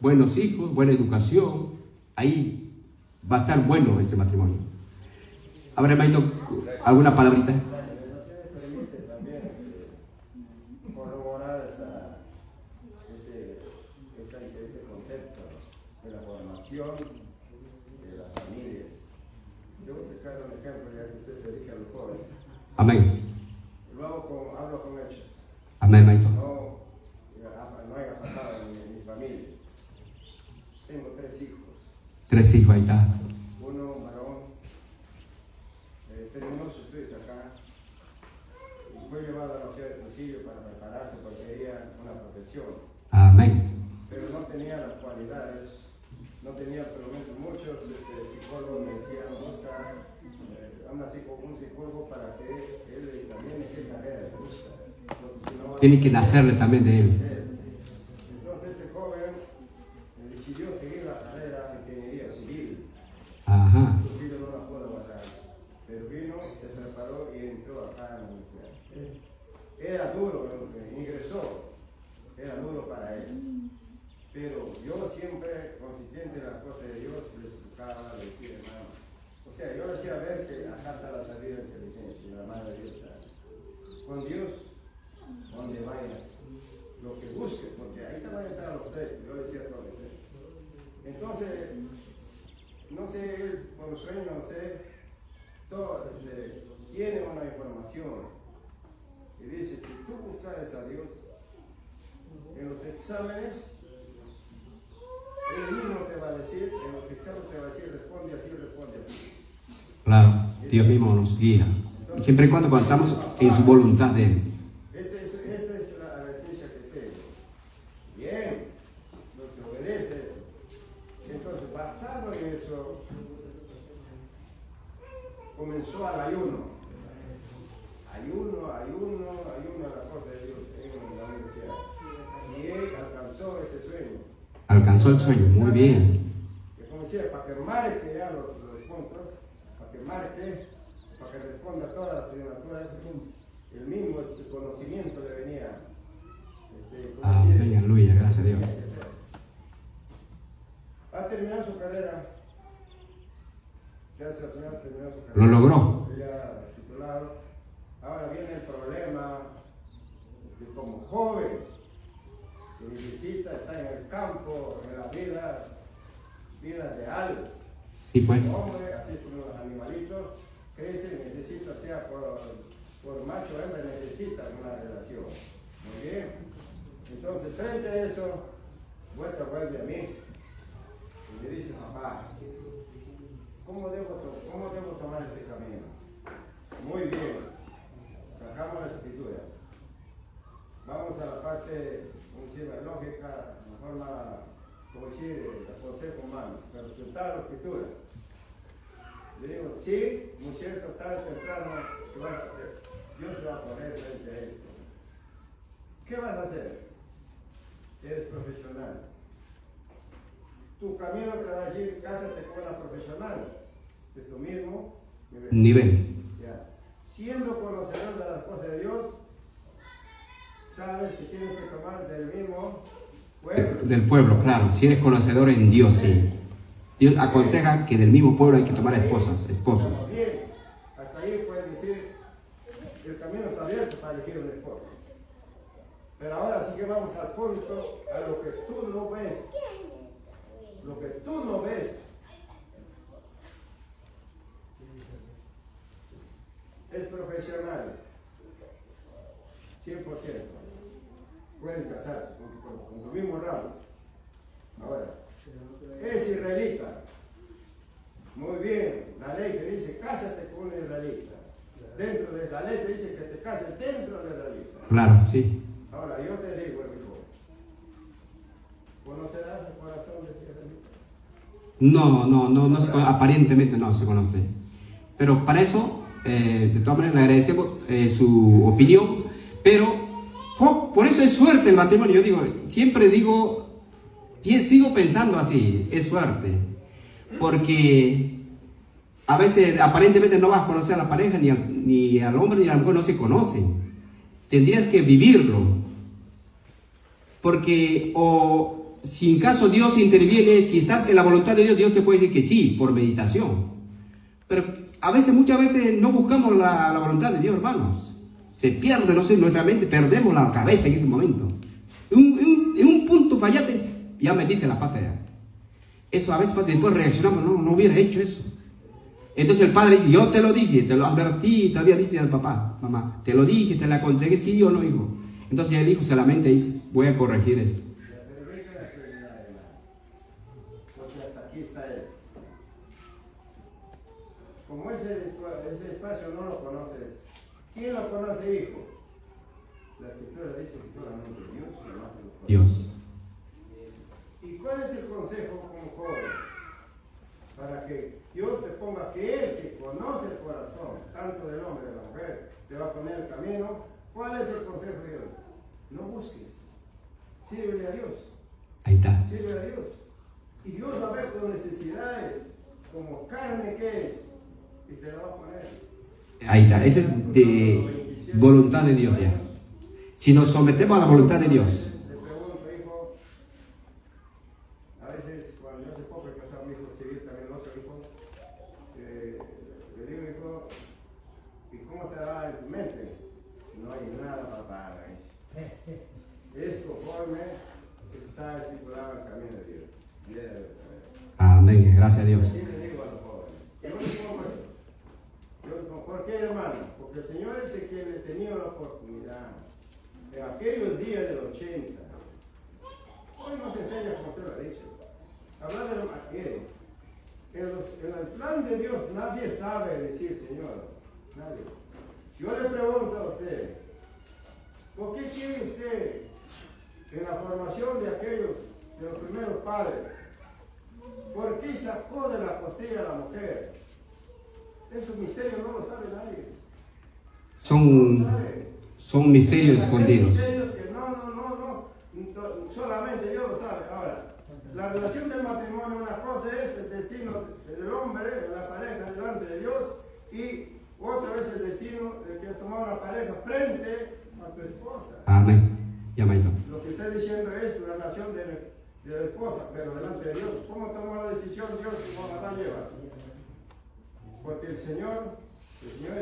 Buenos hijos, buena educación, ahí va a estar bueno ese matrimonio. A ver, hermanito, ¿alguna palabrita? Este concepto de la formación de las familias. Yo voy a dejar un ejemplo ya que usted se dirige a los jóvenes. Amén. Hablo con hechos. Amén, hermanito. No haya pasado en mi familia. Tengo 3 hijos. 3 hijos, ahí está. Uno varón. Terminó sus estudios acá. Y fue llevado a la ciudad de Trujillo para prepararse porque quería una profesión. Amén. Pero no tenía las cualidades, no tenía por lo menos muchos psicólogos me decían busca un psicólogo para que él también esté carrera le gusta. Tiene que nacerle también de él. Entonces este joven decidió seguir la carrera de ingeniería civil. Ajá. Su hijo no la pudo aguantar, pero vino, se preparó y entró acá en la universidad. Era duro, ingresó, era duro para él. Pero yo siempre, consciente de las cosas de Dios, le explicaba, le decía, hermano. O sea, yo le hacía ver que acá está la salida de inteligencia, y la mano de Dios está. Con Dios, donde vayas, lo que busques, porque ahí te van a entrar los 3, yo le decía todo eso. Entonces, no sé, él por sueño, no sé, todo, tiene una información. Y dice, si tú buscares a Dios, en los exámenes, él mismo te va a decir, en los exámenes te va a decir, responde así. Claro, Dios mismo nos guía. Siempre y cuando estamos en su voluntad de Él. Esta es la advertencia que tengo. Bien, no se obedece eso. Entonces, basado en eso, comenzó al ayuno. Ayuno, la cosa de Dios en la universidad. Y él alcanzó ese sueño. Alcanzó el sueño, muy bien. Que como decía, para que marque ya los puntos, para que responda a todas las asignaturas, el mismo conocimiento le venía. Amén, aleluya, gracias a Dios. Ha terminado su carrera. Gracias al Señor, terminó su carrera. Lo logró. Ya titulado. Ahora viene el problema de como joven que necesita estar en el campo, en la vida real. Sí, pues. El hombre, así como los animalitos, crece, necesita, sea por macho o hembra, necesita una relación. Muy bien. Entonces, frente a eso, vuelve a mí y me dice, papá, ¿cómo debo tomar ese camino? Muy bien. Sacamos la escritura. Vamos a la parte, la lógica, la forma, como decir, el consejo humano, para presentar la escritura. Le digo, sí, muy cierto, tarde o temprano, Dios se va a poner frente a esto. ¿Qué vas a hacer? Eres profesional. Tu camino te va a decir, cásate con una profesional de tu mismo nivel. Ya. Siendo conocedor de las cosas de Dios, sabes que tienes que tomar del mismo pueblo. Del pueblo, claro. Si eres conocedor en Dios, sí. Dios aconseja que del mismo pueblo hay que tomar esposos. Bien, hasta ahí puedes decir, el camino está abierto para elegir un esposo. Pero ahora sí que vamos al punto, a lo que tú no ves. Lo que tú no ves. Es profesional. 100%. Puedes casarte con tu mismo ramo. Ahora, es israelita. Muy bien, la ley te dice, cásate con un israelita. Dentro de la ley te dice que te cases dentro de la israelita. Claro, sí. Ahora, yo te digo, hijo, ¿Conocerás el corazón de Israelita? No aparentemente no se conoce. Pero para eso, de todas maneras, le agradecemos su opinión. Pero por eso es suerte el matrimonio. Yo digo, siempre digo, y sigo pensando así, es suerte. Porque a veces aparentemente no vas a conocer a la pareja, ni al hombre ni a la mujer, no se conocen. Tendrías que vivirlo. Porque, o si en caso Dios interviene, si estás en la voluntad de Dios, Dios te puede decir que sí, por meditación. Pero muchas veces no buscamos la voluntad de Dios, hermanos. Se pierde, no sé, nuestra mente, perdemos la cabeza en ese momento. En un punto fallaste, ya metiste la pata ya. Eso a veces pasa, después reaccionamos, no hubiera hecho eso. Entonces el padre dice, yo te lo dije, te lo advertí, todavía dice al papá, mamá, te lo dije, te la aconsejé, sí o no, hijo. Entonces el hijo se lamenta y dice, voy a corregir esto. Pero venga la prioridad, hermano. Porque hasta aquí está él. Como ese espacio no lo conoces, ¿quién lo conoce, hijo? La escritura dice que solamente Dios lo conoce. Dios. ¿Y cuál es el consejo como joven? Para que Dios te ponga que Él que conoce el corazón, tanto del hombre como de la mujer, te va a poner el camino. ¿Cuál es el consejo de Dios? No busques. Sírvele a Dios. Ahí está. Sirve a Dios. Y Dios va a ver tus necesidades como carne que es y te la va a poner. Ahí está. Esa es de voluntad de Dios ya. Si nos sometemos a la voluntad de Dios. Te pregunto, hijo, a veces cuando yo hace poco he casado a mi hijo civil, también el otro hijo, le digo, hijo, ¿y cómo será en tu mente? No hay nada papá. Es conforme está estipulado el camino de Dios. Amén. Gracias a Dios. Así le digo a los jóvenes. Yo les pongo eso. ¿Por qué, hermano? Porque el Señor Ezequiel le tenía la oportunidad en aquellos días del 80. Hoy nos enseña como se lo ha dicho. Hablar de lo que quiere. En el plan de Dios nadie sabe decir Señor. Nadie. Yo le pregunto a usted, ¿por qué quiere usted en la formación de los primeros padres, por qué sacó de la costilla a la mujer? Esos misterios no lo sabe nadie. Son misterios escondidos. Misterios que solamente Dios lo sabe. Ahora, la relación del matrimonio, una cosa es el destino del hombre, de la pareja delante de Dios, y otra vez el destino de que has tomado una pareja frente a tu esposa. Amén. Llamadito. Lo que está diciendo es la relación de la esposa, pero delante de Dios. ¿Cómo tomó la decisión Dios y cómo la lleva? Porque el Señor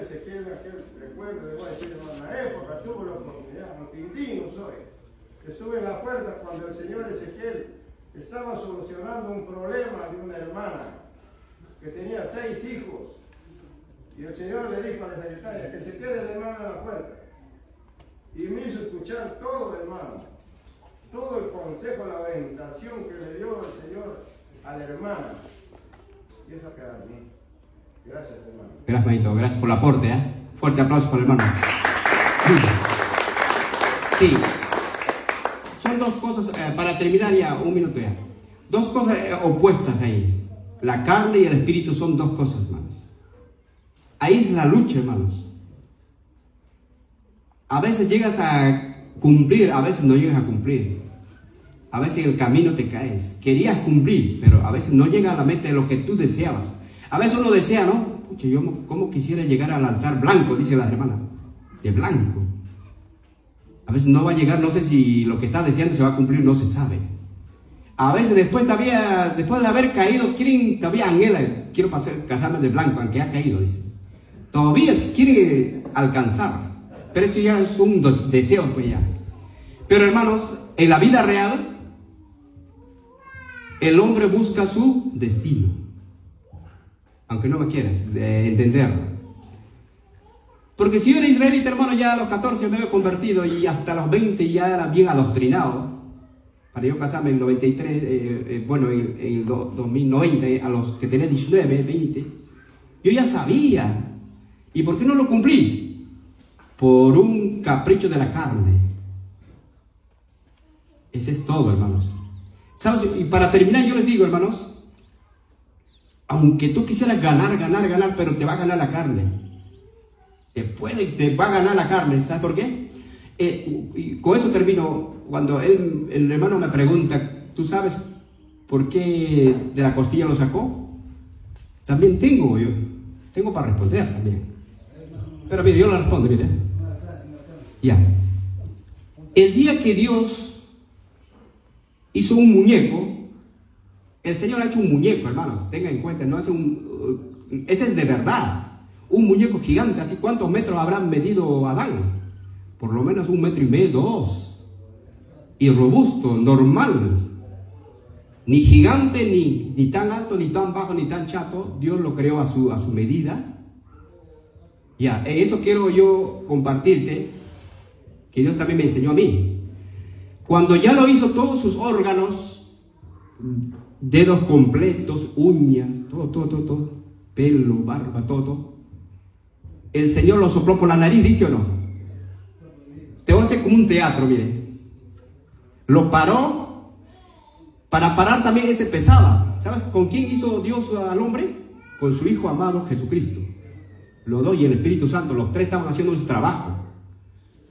Ezequiel, aquel recuerdo, le voy a decir, en una época tuvo la oportunidad, aunque indigno soy, estuve en la puerta cuando el Señor Ezequiel estaba solucionando un problema de una hermana que tenía 6 hijos. Y el Señor le dijo a la secretaria que se quede la hermana en la puerta. Y me hizo escuchar todo, hermano. Todo el consejo, la orientación que le dio el Señor a la hermana. Y eso queda en mí. Gracias, hermano. Gracias, Manito. Gracias por el aporte. Fuerte aplauso para el hermano. Sí. Son dos cosas, para terminar ya, un minuto ya. Dos cosas opuestas ahí. La carne y el espíritu son dos cosas, hermanos. Ahí es la lucha, hermanos. A veces llegas a cumplir, a veces no llegas a cumplir. A veces en el camino te caes. Querías cumplir, pero a veces no llega a la meta de lo que tú deseabas. A veces uno desea, ¿no? Pucha, yo como quisiera llegar al altar blanco, dicen las hermanas. De blanco. A veces no va a llegar, no sé si lo que está deseando se va a cumplir, no se sabe. A veces después de haber caído, quieren, todavía anhelan, quiero casarme de blanco, aunque ha caído, dice. Todavía quiere alcanzar. Pero eso ya es un deseo, pues ya. Pero hermanos, en la vida real, el hombre busca su destino. Aunque no me quieras entenderlo. Porque si yo era israelita, hermano, ya a los 14 me había convertido y hasta los 20 ya era bien adoctrinado. Para yo casarme en el 93, en el 2090, a los que tenía 19, 20, yo ya sabía. ¿Y por qué no lo cumplí? Por un capricho de la carne. Ese es todo, hermanos. ¿Sabes? Y para terminar yo les digo, hermanos, aunque tú quisieras ganar, pero te va a ganar la carne. Te va a ganar la carne. ¿Sabes por qué? Y con eso termino. Cuando el hermano me pregunta, ¿tú sabes por qué de la costilla lo sacó? También tengo para responder también. Pero mire, yo lo respondo, mire. Ya. El día que Dios hizo un muñeco, el Señor ha hecho un muñeco, hermanos, tengan en cuenta, no es ese es de verdad, un muñeco gigante, así. ¿Cuántos metros habrán medido Adán? Por lo menos 1,5 metros, 2. Y robusto, normal. Ni gigante, ni tan alto, ni tan bajo, ni tan chato. Dios lo creó a su medida. Ya, eso quiero yo compartirte, que Dios también me enseñó a mí. Cuando ya lo hizo todos sus órganos, dedos completos, uñas, todo, pelo, barba, todo, el Señor lo sopló por la nariz, ¿dice o no? Te voy a hacer como un teatro, mire. Lo paró. Para parar también ese pesaba. ¿Sabes con quién hizo Dios al hombre? Con su Hijo amado Jesucristo. Los dos y el Espíritu Santo, los tres estaban haciendo su trabajo.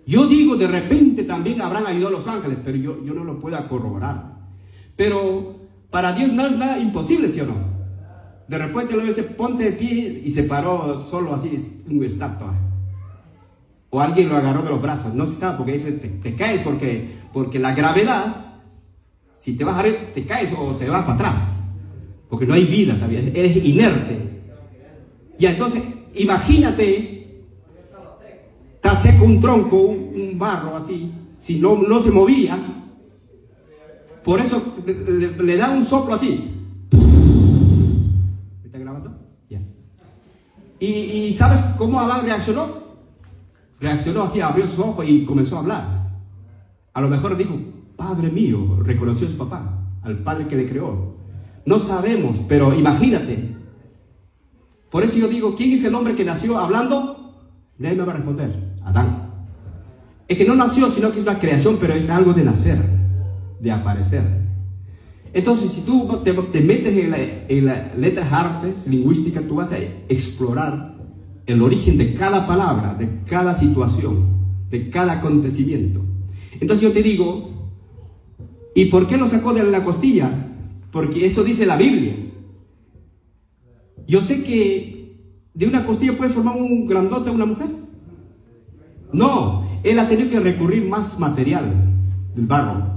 Yo digo, de repente también habrán ayudado a los ángeles, pero yo no lo puedo corroborar. Pero para Dios no es nada imposible, ¿sí o no? De repente lo dice, ponte de pie, y se paró solo así, un estatua. O alguien lo agarró de los brazos, no se sabe, porque dice, te caes porque la gravedad, si te vas a reír, te caes o te vas para atrás, porque no hay vida todavía, eres inerte. Y entonces, imagínate, está seco un tronco, un barro así, si no se movía, por eso le da un soplo así. ¿Me está grabando? Ya. ¿Y sabes cómo Adán reaccionó? Reaccionó así, abrió sus ojos y comenzó a hablar. A lo mejor dijo, Padre mío, reconoció a su papá, al Padre que le creó. No sabemos, pero imagínate. Por eso yo digo, ¿quién es el hombre que nació hablando? Nadie me va a responder, Adán. Es que no nació, sino que es una creación, pero es algo de nacer, de aparecer. Entonces, si tú te metes en las letras artes, lingüística, tú vas a explorar el origen de cada palabra, de cada situación, de cada acontecimiento. Entonces yo te digo, ¿y por qué lo sacó de la costilla? Porque eso dice la Biblia. Yo sé que de una costilla puede formar un grandote una mujer. No, él ha tenido que recurrir más material del barro.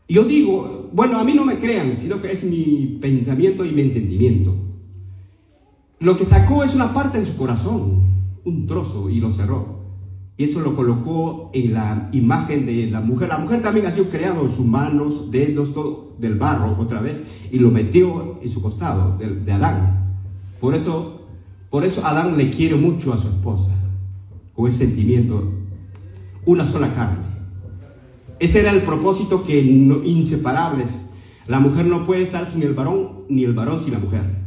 Yo digo, bueno, a mí no me crean, sino que es mi pensamiento y mi entendimiento. Lo que sacó es una parte de su corazón, un trozo, y lo cerró. Y eso lo colocó en la imagen de la mujer. La mujer también ha sido creada en sus manos, dedos, todo del barro otra vez, y lo metió en su costado, de Adán. Por eso Adán le quiere mucho a su esposa, con ese sentimiento, una sola carne. Ese era el propósito que inseparables. La mujer no puede estar sin el varón, ni el varón sin la mujer.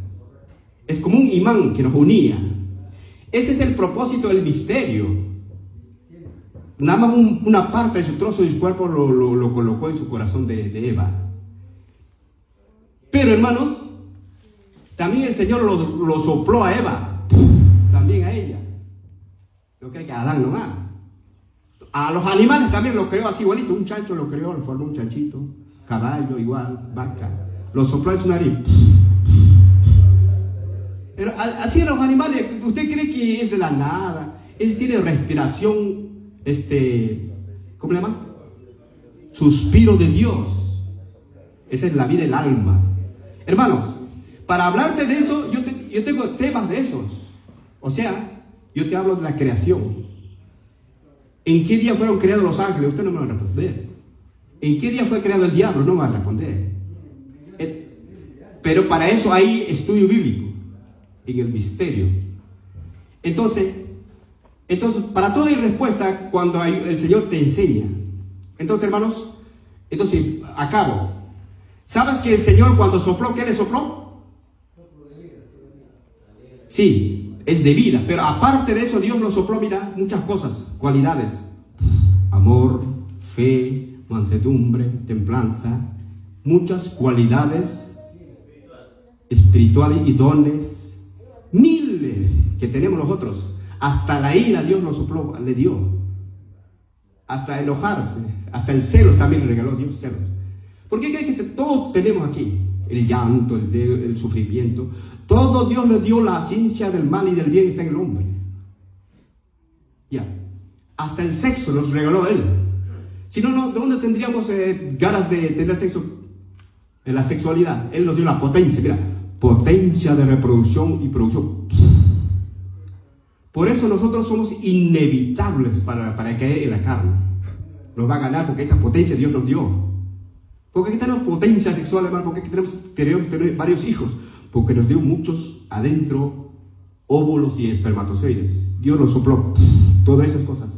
Es como un imán que nos unía. Ese es el propósito del misterio. Nada más una parte de su trozo de su cuerpo lo colocó en su corazón de Eva. Pero hermanos, también el Señor lo sopló a Eva, también a ella. No cree que a Adán nomás. A los animales también lo creó así igualito. Un chancho lo creó, lo formó un chanchito. Caballo igual, vaca. Lo sopló en su nariz. Pero así los animales, ¿usted cree que es de la nada? Ellos tienen respiración, ¿cómo le llaman? Suspiro de Dios. Esa es la vida del alma. Hermanos, para hablarte de eso, yo tengo temas de esos. O sea, yo te hablo de la creación. ¿En qué día fueron creados los ángeles? Usted no me va a responder. ¿En qué día fue creado el diablo? No me va a responder. Pero para eso hay estudio bíblico, en el misterio. Entonces, para todo hay respuesta cuando el Señor te enseña. Entonces, hermanos, acabo. ¿Sabes que el Señor cuando sopló, qué le sopló? Sí, es de vida, pero aparte de eso Dios lo sopló, mira, muchas cosas, cualidades. Amor, fe, mansedumbre, templanza, muchas cualidades espirituales y dones, miles que tenemos nosotros. Hasta la ira Dios nos sopló, le dio. Hasta enojarse, hasta el celo también le regaló Dios, celos. ¿Por qué creen que todos tenemos aquí? El llanto, el sufrimiento. Todo Dios le dio. La ciencia del mal y del bien está en el hombre. Ya. Hasta el sexo nos regaló Él. Si no, ¿de dónde tendríamos ganas de tener sexo? En la sexualidad. Él nos dio la potencia, mira. Potencia de reproducción y producción. Por eso nosotros somos inevitables para caer en la carne. Nos va a ganar porque esa potencia Dios nos dio. Porque aquí tenemos potencia sexual, hermano. Porque aquí queremos tener varios hijos. Porque nos dio muchos adentro, óvulos y espermatozoides. Dios nos sopló todas esas cosas.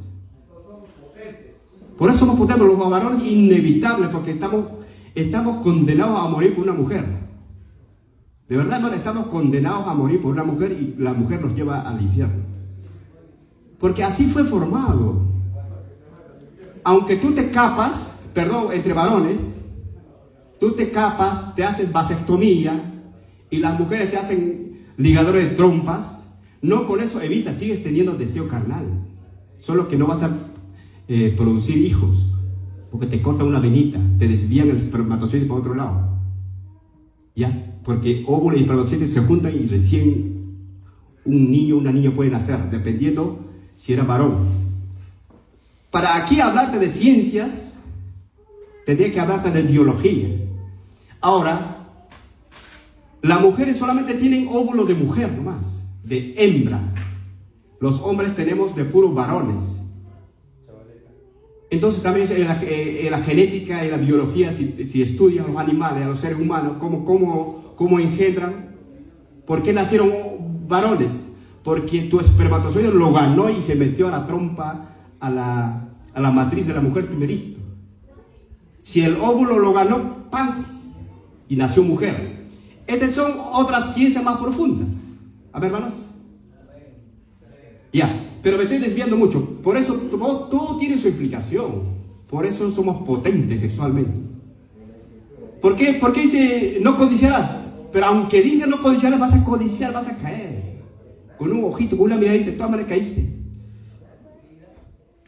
Por eso somos potentes, los varones inevitables, porque estamos condenados a morir por una mujer. De verdad, hermano, estamos condenados a morir por una mujer y la mujer nos lleva al infierno. Porque así fue formado. Aunque tú te capas, entre varones, tú te capas, te haces vasectomía y las mujeres se hacen ligadores de trompas, no con eso evitas, sigues teniendo deseo carnal. Solo que no vas a producir hijos, porque te cortan una venita, te desvían el espermatozoide para otro lado. ¿Ya? Porque óvulo y espermatozoide se juntan y recién un niño o una niña puede nacer, dependiendo si era varón. Para aquí hablarte de ciencias, tendría que hablarte de biología. Ahora, las mujeres solamente tienen óvulos de mujer nomás, de hembra. Los hombres tenemos de puros varones. Entonces también en la genética y la biología, si estudian los animales, a los seres humanos, cómo engendran, ¿por qué nacieron varones? Porque tu espermatozoide lo ganó y se metió a la trompa, a la matriz de la mujer primerito. Si el óvulo lo ganó, ¡pam! Y nació mujer. Estas son otras ciencias más profundas. A ver, hermanos. Ya, pero me estoy desviando mucho. Por eso todo tiene su explicación. Por eso somos potentes sexualmente. ¿Por qué dice no codiciarás? Pero aunque diga no codiciarás, vas a codiciar, vas a caer. Con un ojito, con una miradita, de todas maneras caíste.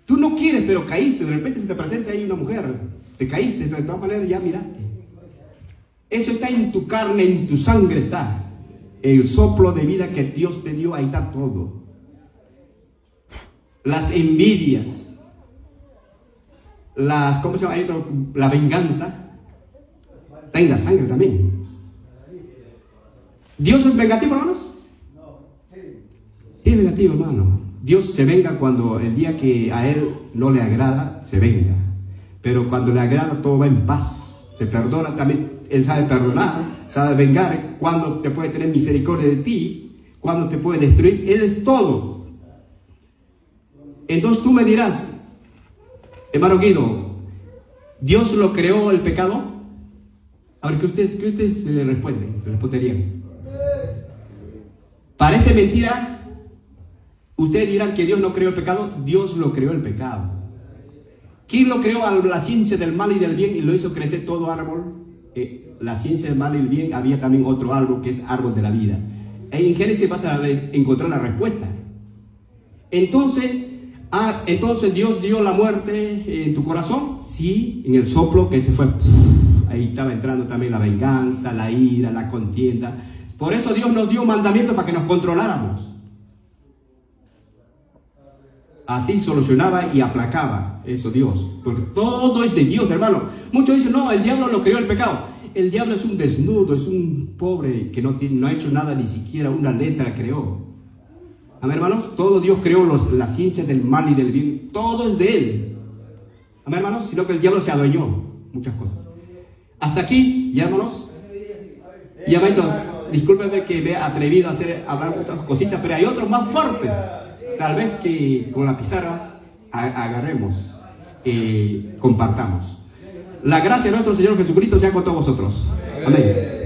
Tú no quieres, pero caíste. De repente se te presenta ahí una mujer. Te caíste, pero de todas maneras ya miraste. Eso está en tu carne, en tu sangre está. El soplo de vida que Dios te dio, ahí está todo. Las envidias, ¿cómo se llama? La venganza, está en la sangre también. ¿Dios es vengativo, hermanos? Sí es vengativo, hermano. Dios se venga cuando el día que a Él no le agrada, se venga. Pero cuando le agrada, todo va en paz. Te perdona también. Él sabe perdonar, sabe vengar, cuando te puede tener misericordia de ti, cuando te puede destruir. Él es todo. Entonces tú me dirás, hermano Guido, ¿Dios lo creó el pecado? A ver, ¿qué ustedes le responderían? ¿Parece mentira? Ustedes dirán que Dios no creó el pecado. Dios lo creó el pecado. ¿Quién lo creó? La ciencia del mal y del bien y lo hizo crecer todo árbol. La ciencia del mal y del bien, había también otro árbol que es árbol de la vida. En Génesis vas a encontrar la respuesta. Entonces Dios dio la muerte en tu corazón. Sí, en el soplo que se fue. Ahí estaba entrando también la venganza, la ira, la contienda. Por eso Dios nos dio un mandamiento para que nos controláramos. Así solucionaba y aplacaba eso Dios. Porque todo es de Dios, hermano. Muchos dicen, no, el diablo lo creó el pecado. El diablo es un desnudo, es un pobre que no ha hecho nada, ni siquiera una letra creó. Amén, hermanos. Todo Dios creó la ciencia del mal y del bien. Todo es de Él. Amén, hermanos. Sino que el diablo se adueñó muchas cosas. Hasta aquí, ya, hermanos. Y hermanitos, discúlpenme que me he atrevido a hablar muchas cositas, pero hay otros más fuertes. Tal vez que con la pizarra agarremos y compartamos. La gracia de nuestro Señor Jesucristo sea con todos vosotros. Amén.